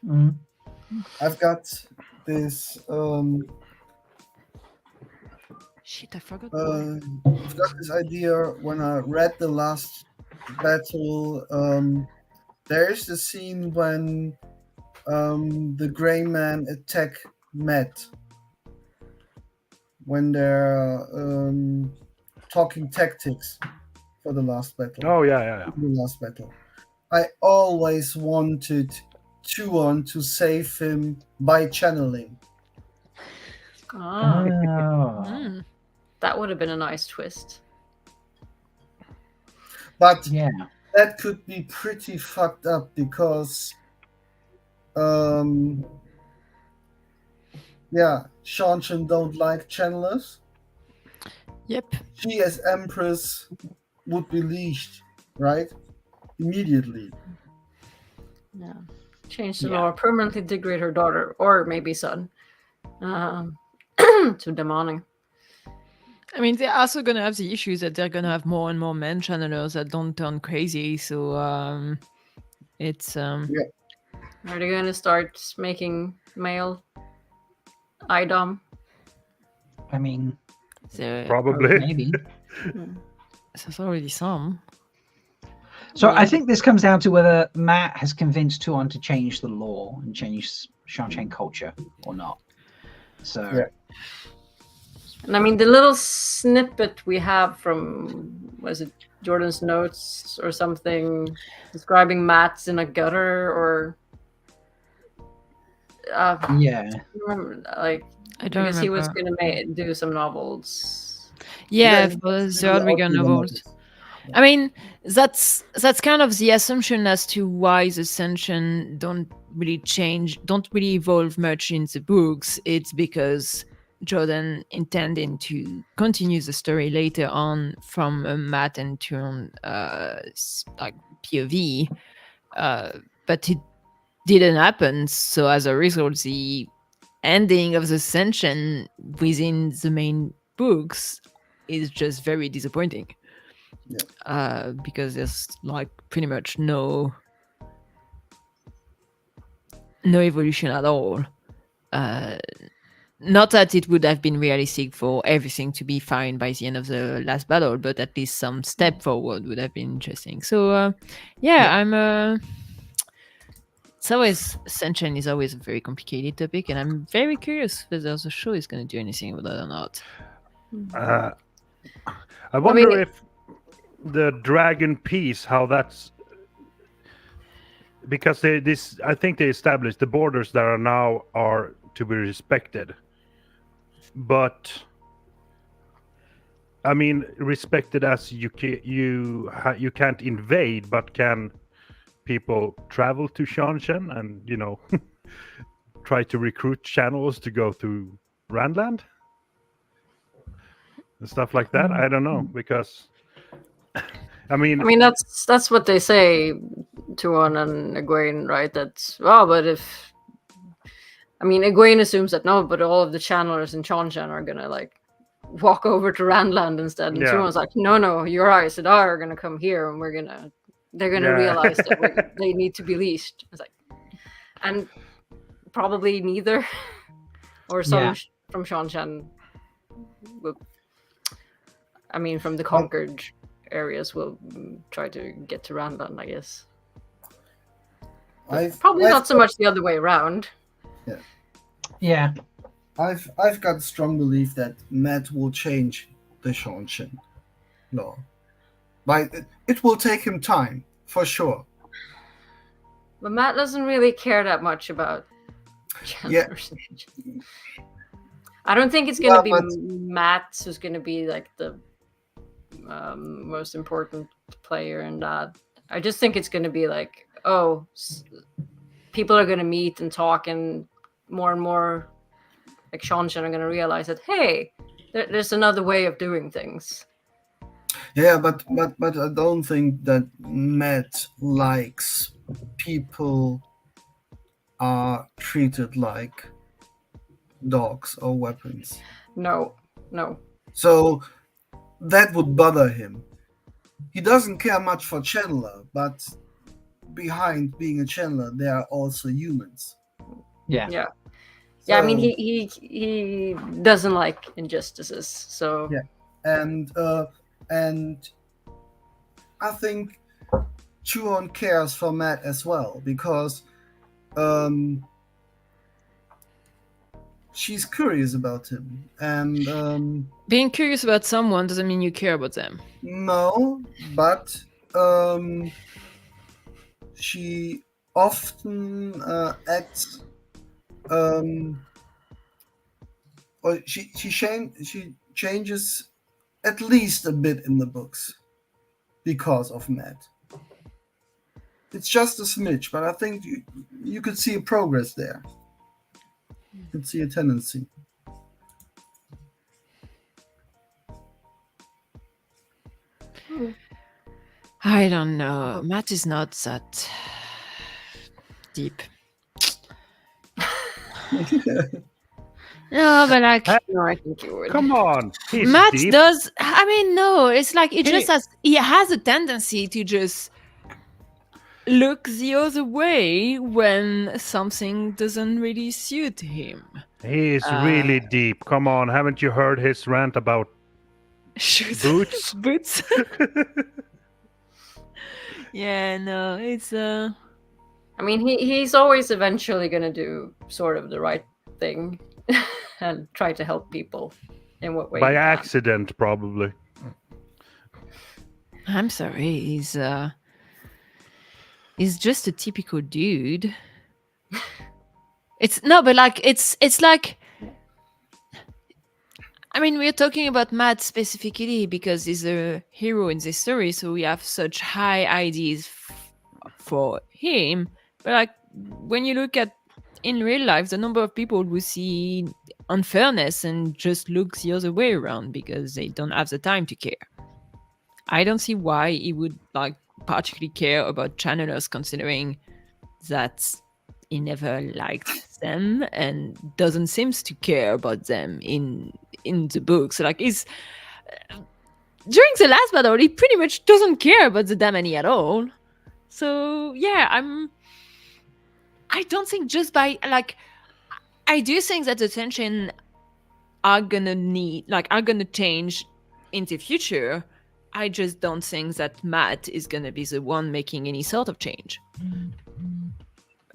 Mhm. I've got this Shit, I forgot. I've got this idea when I read the last battle. There is the scene when the Grey Man attack Matt when they're talking tactics for the last battle. Oh yeah. The last battle. I always wanted Tuon to save him by channeling. Ah, Mm. that would have been a nice twist. But Yeah. that could be pretty fucked up because Seanchan don't like channelers. Yep. She as Empress would be leashed, right? Immediately. Yeah. Change the Yeah. law, permanently degrade her daughter, or maybe son, to demonic. I mean, they're also gonna have the issues that they're gonna have more and more men channelers that don't turn crazy. So it's Are they going to start making male IDOM? I mean, Probably. maybe. there's already some. So Yeah. I think this comes down to whether Matt has convinced Tuon to change the law and change Seanchan culture or not. So Yeah. And I mean, the little snippet we have from, was it Jordan's notes or something, describing Matt's in a gutter or... yeah. remember, like, I don't because he was remember. going to do some novels. Yeah, Yeah, for the Really Zordwigan outdo the novels. novels. I mean, that's kind of the assumption as to why the Ascension don't really evolve much in the books. It's because Jordan intending to continue the story later on from a Matt and Tuon like POV, but it didn't happen. So as a result, the ending of the Ascension within the main books is just very disappointing. Because there's like pretty much no evolution at all. Not that it would have been realistic for everything to be fine by the end of the last battle, but at least some step forward would have been interesting. So I'm it's always Ascension is always a very complicated topic, and I'm very curious whether the show is going to do anything with that or not. I wonder mean, if the dragon piece, how that's because I think they established the borders that are now are to be respected, but I mean respected as you can't invade, but can people travel to Seanchan and try to recruit channels to go to Randland and stuff like that? I don't know, because I mean that's what they say to Tuon and Egwene, right? That's but if Egwene assumes that no, but all of the channelers in Seanchan are gonna like walk over to Randland instead, and Tuon's like, no, your Aes Sedai are gonna come here, and they're gonna realize that they need to be leashed. It's like, and probably neither, or some from Seanchan. From the conquered areas will try to get to Randland, I guess. Probably not so much the other way around. Yeah. I've got a strong belief that Matt will change the Seanchan law. But it will take him time, for sure. But Matt doesn't really care that much about channelers. I don't think it's going to be Matt who's going to be like the most important player in that. I just think it's going to be like, people are going to meet and talk, and more like Seanchan are going to realize that, hey, there's another way of doing things. Yeah, but I don't think that Matt likes people are treated like dogs or weapons. No. So that would bother him. He doesn't care much for Channeler, but behind being a Channeler, there are also humans. Yeah. Yeah, I mean, So- he doesn't like injustices, so Yeah. and I think Chuon cares for Matt as well, because she's curious about him, and Being curious about someone doesn't mean you care about them. no, but she often acts, or she changes at least a bit in the books because of Matt. It's just a smidge, but I think you could see a progress there. You could see a tendency. I don't know. Matt is not that deep. No, but like no, I think you would. Come on, he's Matt deep. does. I mean, no, it's like it Hey. just has a tendency to just look the other way when something doesn't really suit him. He is really deep. Come on, haven't you heard his rant about Shoes. boots? Boots. Yeah, no, it's I mean, he's always eventually gonna do sort of the right thing and try to help people in what way By he can. accident, probably. I'm sorry, he's just a typical dude. It's no, but like it's like, I mean, we're talking about Matt specifically because he's a hero in this story, so we have such high ideas for him. But like when you look at in real life, the number of people who see unfairness and just look the other way around because they don't have the time to care. I don't see why he would like particularly care about channelers, considering that he never liked them and doesn't seem to care about them in the book. So like he's during the last battle, he pretty much doesn't care about the Damani at all. So yeah, I don't think just by like, I do think that the tension are gonna change in the future. I just don't think that Matt is gonna be the one making any sort of change.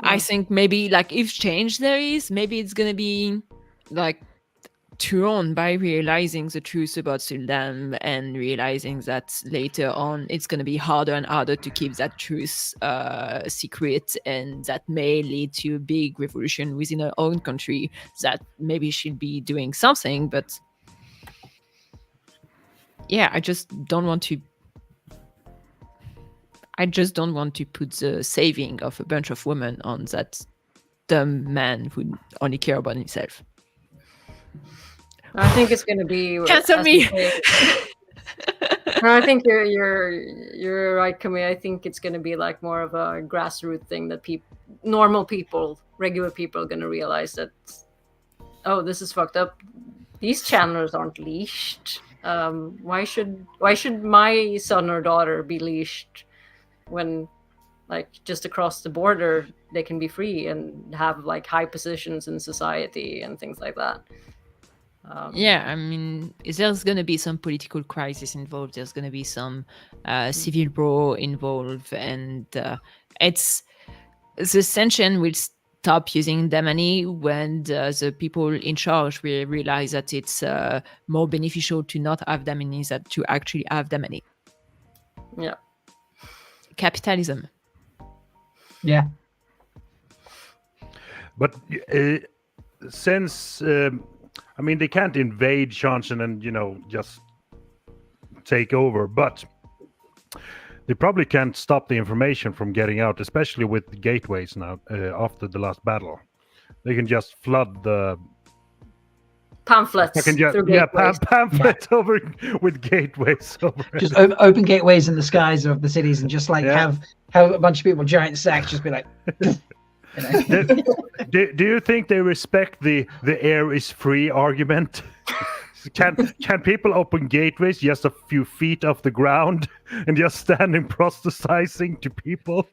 I think maybe like if change there is, maybe it's gonna be like Turon by realizing the truth about Sul'dam and realizing that later on it's gonna be harder and harder to keep that truth secret, and that may lead to a big revolution within her own country. That maybe she'll be doing something, but yeah, I just don't want to put the saving of a bunch of women on that dumb man who only care about himself. I think it's gonna be Cancel as me. you say- No, I think you're right, Camille. I think it's gonna be like more of a grassroots thing that normal people, regular people, are gonna realize that, oh, this is fucked up. These channelers aren't leashed. Why should my son or daughter be leashed when, like, just across the border they can be free and have like high positions in society and things like that? Yeah, I mean, there's going to be some political crisis involved. There's going to be some civil war involved, and it's the tension will stop using Damani when the people in charge will realize that it's more beneficial to not have Damani than to actually have Damani. Yeah. Capitalism. Yeah. But since I mean, they can't invade Shanxin and just take over, but they probably can't stop the information from getting out, especially with the gateways now after the last battle. They can just flood the Pamphlets through gateways. pamphlets over with gateways over. Just open gateways in the skies of the cities and just like have a bunch of people with giant sacks just be like. Do you think they respect the air is free argument? Can people open gateways just a few feet off the ground and just standing proselytizing to people?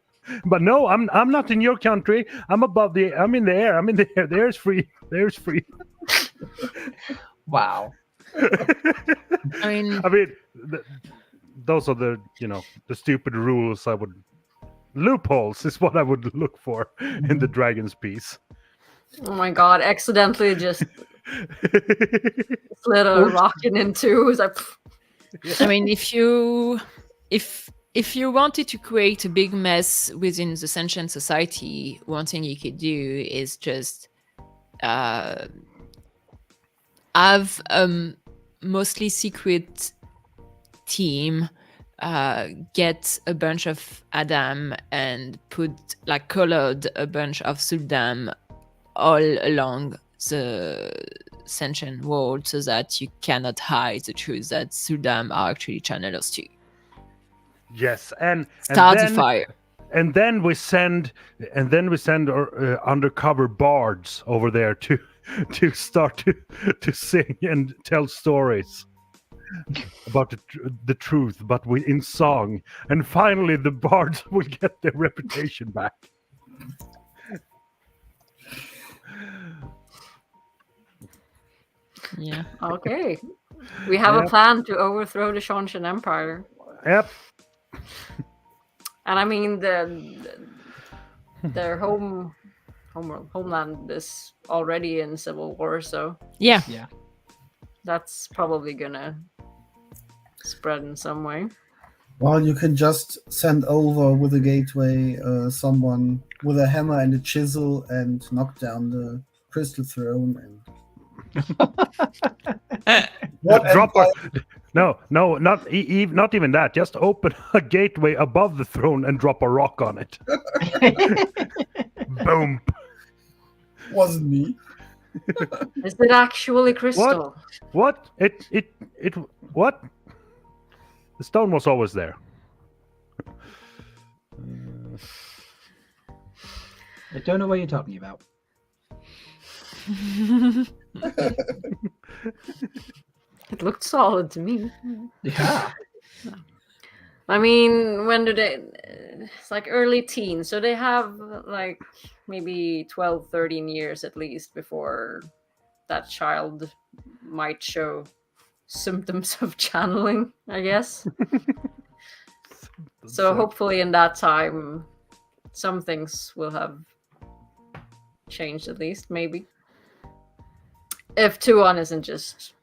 But no, I'm not in your country. I'm above the. I'm in the air. I'm in the air. The air's free. The air's free. Wow. I mean, Those are the the stupid rules. Loopholes is what I would look for in the Dragon's piece. Oh my god! Accidentally just slid a rocket in two. It was like, I mean, if you wanted to create a big mess within the sentient society, one thing you could do is just have a mostly secret team get a bunch of Adam and colored a bunch of Suldam all along the sentient world so that you cannot hide the truth that Suldam are actually channelers too. Yes, and Start then, the fire. And then we send our undercover bards over there to start to sing and tell stories about the truth, but in song. And finally, the bards will get their reputation back. Yeah. okay, we have a plan to overthrow the Shanshan Empire. Yep. And I mean their homeland is already in civil war, so Yeah. that's probably gonna spread in some way. Well, you can just send over with a gateway someone with a hammer and a chisel and knock down the crystal throne and No, not even that. Just open a gateway above the throne and drop a rock on it. Boom. Wasn't me. Is it actually crystal? What? What? The stone was always there. I don't know what you're talking about. It looked solid to me. Yeah. I mean, when do they... It's like early teens, so they have like maybe 12, 13 years at least before that child might show symptoms of channeling, I guess. So hopefully in that time, some things will have changed at least, maybe. If Tuon isn't just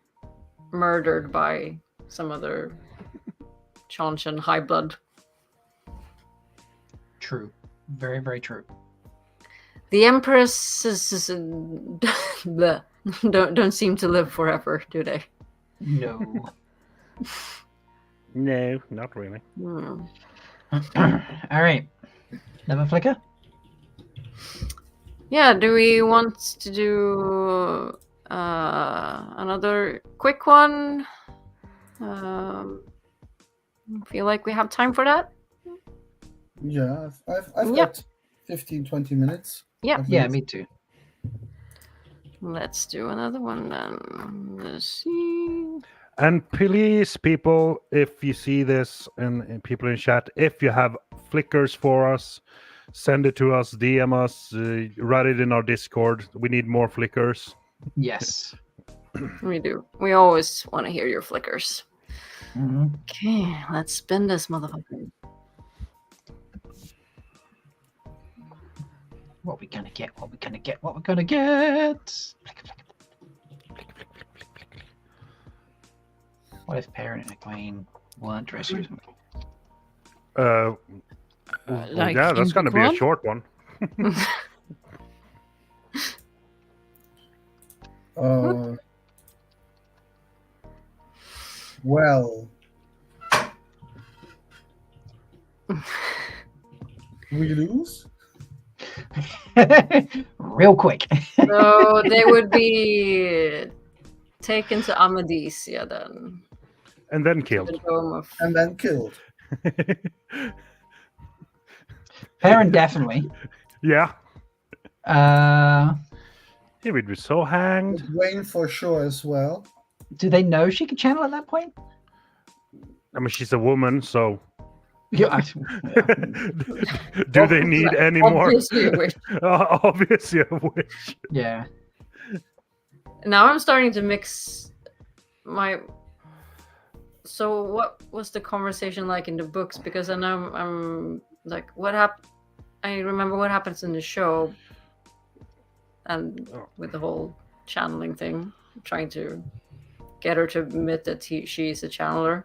murdered by some other Chanshan high blood. True. Very, very true. The Empress don't seem to live forever, do they? No. No, not really. Hmm. All right. Another flicker? Yeah, do we want to do another quick one? Feel like we have time for that? Yeah, I've got 15, 20 minutes. Yeah. Yeah, me too. Let's do another one then. Let's see. And please, people, if you see this and people in chat, if you have flickers for us, send it to us, DM us, write it in our Discord. We need more flickers. Yes. We do. We always want to hear your flickers. Mm-hmm. Okay, let's spin this motherfucker. What we gonna get? What we gonna get? What we gonna get? What if Parent and Egwene weren't dressers? Yeah, that's going to be a short one. Well, we lose? Real quick. So they would be taken to Amadisia then. And then killed. The dome of... And then killed. Parent definitely. Yeah. He would be so hanged. Wayne for sure as well. Do they know she could channel at that point? I mean, she's a woman, so Yeah, Do they need any more? Obviously a wish. Obviously a wish. yeah. Now I'm starting to mix my. So what was the conversation like in the books? Because I know I'm like, what happened? I remember what happens in the show, and with the whole channeling thing, trying to get her to admit that she's a channeler.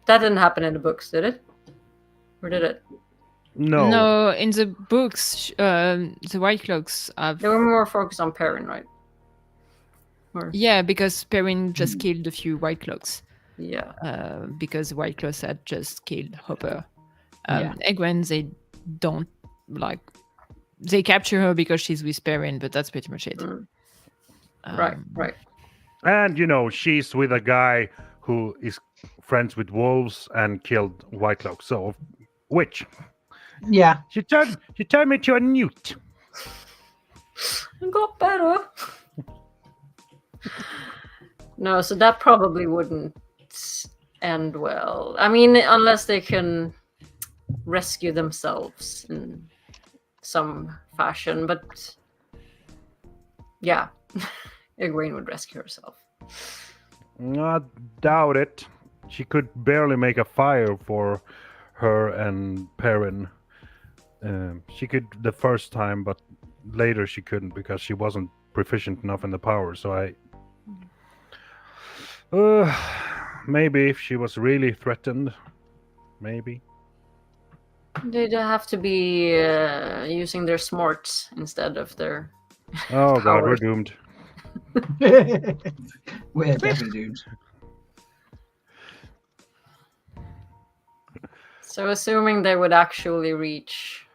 That didn't happen in the books, did it? Or did it? No. No, in the books, the White Cloaks have. They were more focused on Perrin, right? Or, Yeah, because Perrin just killed a few White Cloaks. yeah. Because the White Cloaks had just killed Hopper. Yeah. Egwene, they don't like. They capture her because she's with Perrin, but that's pretty much it. Right. And she's with a guy who is friends with wolves and killed White Cloak. So, which? Yeah. She turned me to a newt. It got better. No, so that probably wouldn't end well. I mean, unless they can rescue themselves in some fashion, but yeah, Egwene would rescue herself. I doubt it. She could barely make a fire for her and Perrin. She could the first time, but later she couldn't because she wasn't proficient enough in the power. So maybe if she was really threatened, maybe. They'd have to be using their smarts instead of their. Oh God, we're powers. doomed. We're definitely doomed. So assuming they would actually reach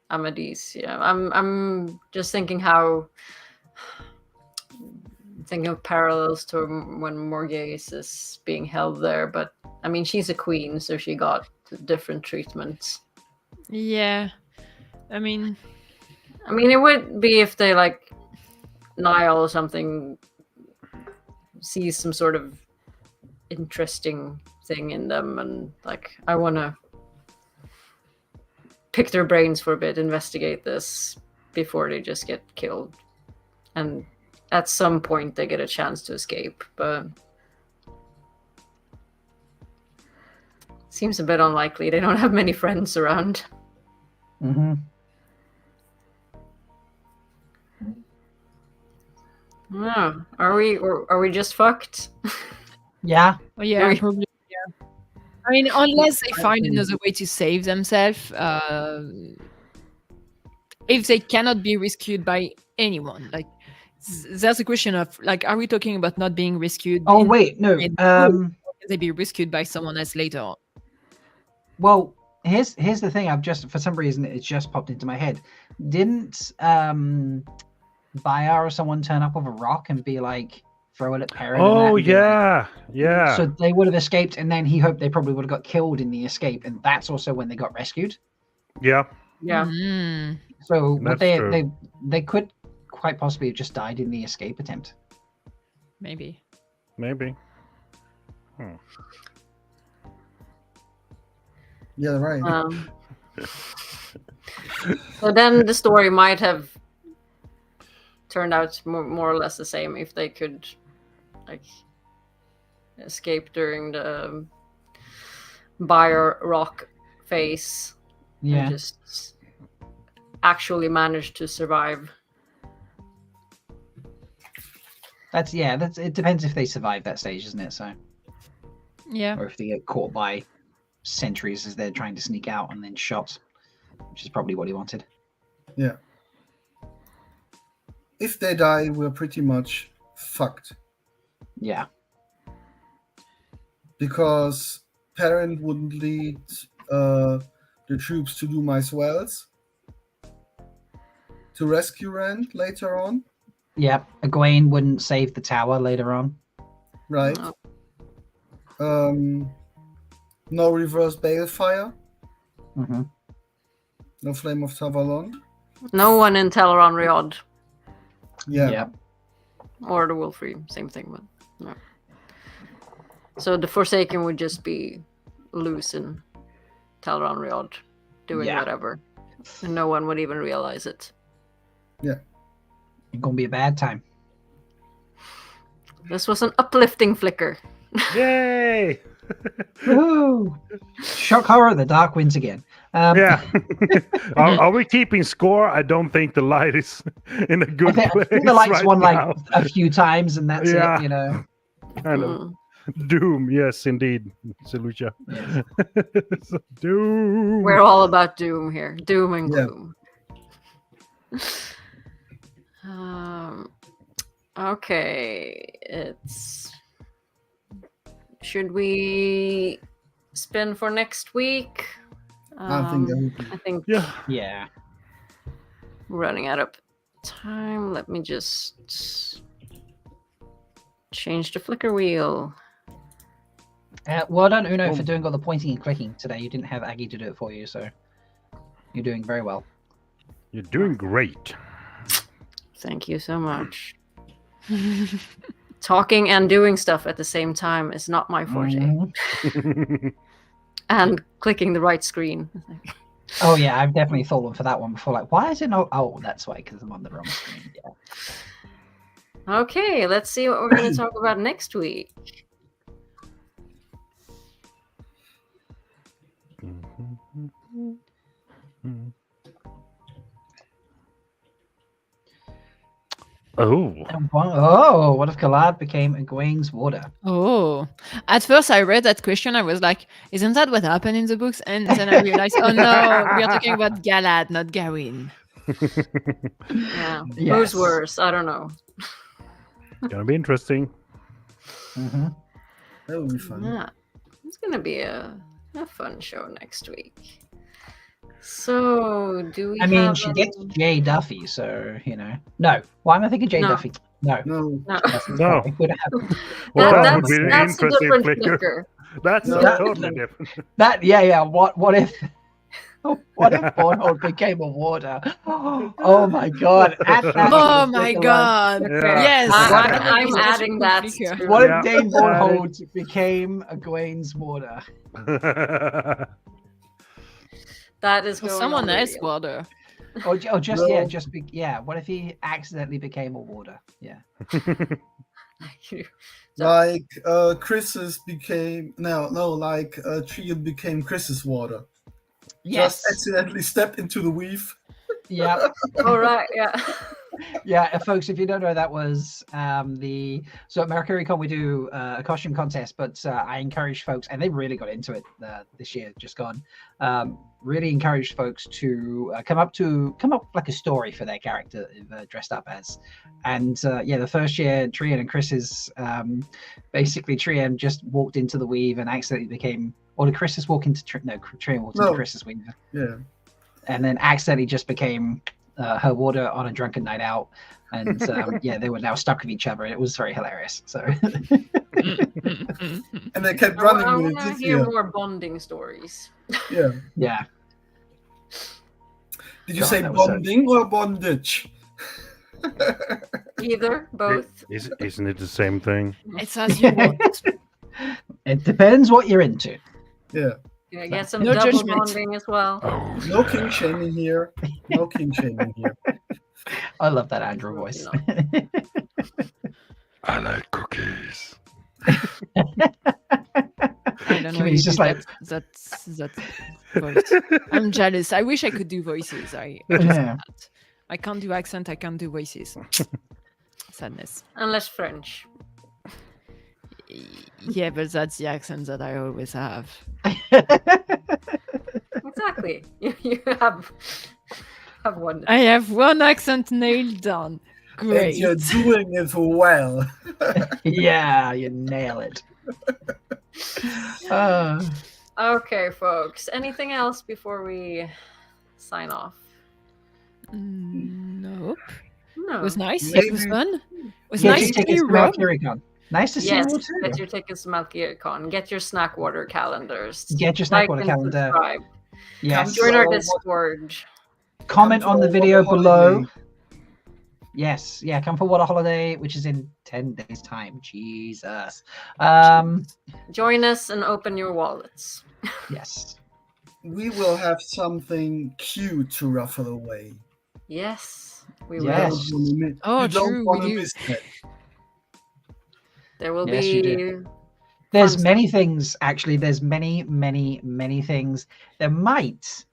Amadis, yeah, I'm just thinking of parallels to when Morgase is being held there, but I mean she's a queen, so she got different treatments. Yeah, I mean, it would be if they like Niall or something sees some sort of interesting thing in them, and like I want to pick their brains for a bit, investigate this before they just get killed, and at some point they get a chance to escape, but seems a bit unlikely. They don't have many friends around. Mm-hmm. No, are we just fucked? Yeah. oh, yeah, Right. probably. Yeah. I mean, unless they find another way to save themselves, if they cannot be rescued by anyone, like there's a question of like, are we talking about not being rescued? Oh wait, no. Can they be rescued by someone else later on? Well, here's the thing. I've just for some reason it's just popped into my head. Didn't Bayar or someone turn up with a rock and be like throw it at Perrin? Oh and that and be like- yeah. So they would have escaped, and then he hoped they probably would have got killed in the escape, and that's also when they got rescued. Yeah. Yeah. Mm. So That's they true. they could quite possibly have just died in the escape attempt. Maybe. Maybe. Yeah, right. So then the story might have turned out more or less the same if they could like escape during the Bayar rock phase Yeah. and just actually manage to survive. That's it depends if they survive that stage, isn't it? So Yeah. or if they get caught by sentries as they're trying to sneak out and then shot, which is probably what he wanted. Yeah. If they die, we're pretty much fucked. Yeah. Because Perrin wouldn't lead the troops to do my swells to rescue Rand later on, Yeah. Egwene wouldn't save the tower later on. right? No. No reverse balefire, Mm-hmm. no flame of Tavalon. No one in Teleron Riod Yeah. or the Wolfrey, same thing, but no. So the Forsaken would just be loose in Talronriod doing Yeah. whatever. And no one would even realize it. It's gonna be a bad time. This was an uplifting flicker. Yay! Woohoo! Shock horror, the dark wins again. Yeah. Are we keeping score? I don't think the light is in a good I place. think the lights right won like now. a few times, and that's Yeah. it. You know. I know. Doom, yes, indeed, Selucia. So, Doom. We're all about doom here. Doom and Yeah. gloom. Okay. Should we spin for next week? I think that would be. I think Yeah. Yeah. we're running out of time. Let me just change the flicker wheel. Well done, Uno, for doing all the pointing and clicking today. You didn't have Aggie to do it for you, so you're doing very well. You're doing great. Thank you so much. Talking and doing stuff at the same time is not my forte. Mhm. And clicking the right screen. Oh yeah, I've definitely fallen for that one before. Like, why is it not? Oh, that's why, because I'm on the wrong screen. Yeah. Okay, let's see what we're going to talk about next week. Oh. Oh, what if Galad became Egwene's water? Oh, at first I read that question. I was like, "Isn't that what happened in the books?" And then I realized, "Oh no, we are talking about Galad, not Gawain." Yeah. Yes. Who's worse? I don't know. Gonna be interesting. Mm-hmm. That would be fun. Yeah. It's going to be a fun show next week. So, do we I mean, have she any- gets Jay Duffy, so you know. No, why am I thinking Jay No. Duffy? No, No, No. No. It would have Well, that that's would be an that's a interesting different flicker. flicker. That's No, a totally different. that. Yeah. What if? What if Bornhold became a warder? Oh my god! Add that to Oh the my flicker god! Yeah. Yes, I'm That is adding a that. flicker. to- What Yeah. if Dane Bornhold became Egwene's warder? That is Or going someone on the else, reel. Water. Or just No. What if he accidentally became a warder? Yeah. like Chris's became like Trian became Chris's water. Yes. Just accidentally stepped into the weave. Yeah. All right, yeah. Yeah, folks, if you don't know, that was so at MercuryCon we do a costume contest, but I encourage folks, and they really got into it this year, just gone. Really encouraged folks to come up like a story for their character dressed up as, and the first year Trian and Chris's basically Trian just walked into the weave and accidentally became, or did Chris's walk into Trian walked into Chris's weave, Yeah. and then accidentally just became her warder on a drunken night out, and they were now stuck with each other. It was very hilarious. So And they kept I running with want to it. hear Yeah. more bonding stories. Yeah. yeah, Did you God, say that was so- bonding or bondage? Either, both. Isn't it the same thing? It's as you want. it depends what you're into. Yeah. Yeah, get some No double judgment. bonding as well. Oh, No king shaming here. No king shaming here. I love that Andrew voice. I like cookies. I don't know. He's You just do like- that voice. I'm jealous. I wish I could do voices. I just Yeah. can't. I can't do accent. I can't do voices. Sadness. Unless French. Yeah, but that's the accent that I always have. Exactly. You have one. I have one accent nailed down. And Great. you're doing it well. Yeah, you nail it. Okay, folks. Anything else before we sign off? Nope. No. It was nice. Maybe- It was fun. It was Get nice your to tickets see to Rob. MercuryCon. Nice to see Yes, you all too. get your tickets to Malkier Con. Get your snack water calendars. Get your snack Like water and calendar. subscribe. Yes. Join our So what- Discord. Comment on the for video Water below. Holiday. Yes, yeah, come for Water Holiday, which is in 10 days' time. Jesus. Join us and open your wallets. Yes. we will have something cute to ruffle away. Yes, we Yes. will. Oh, you don't true, we want to do. miss that. There will Yes, you be. do. There's fun many things, actually. There's many, many, many things. There might.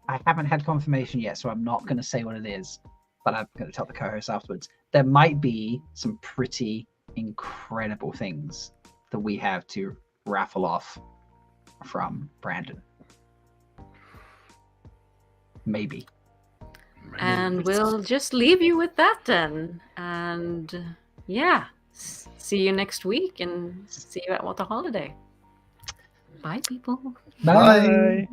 I haven't had confirmation yet, so I'm not going to say what it is, but I'm going to tell the co-host afterwards. There might be some pretty incredible things that we have to raffle off from Brandon. Maybe. And we'll just leave you with that then. And yeah, see you next week and see you at What a Holiday. Bye, people. Bye. Bye.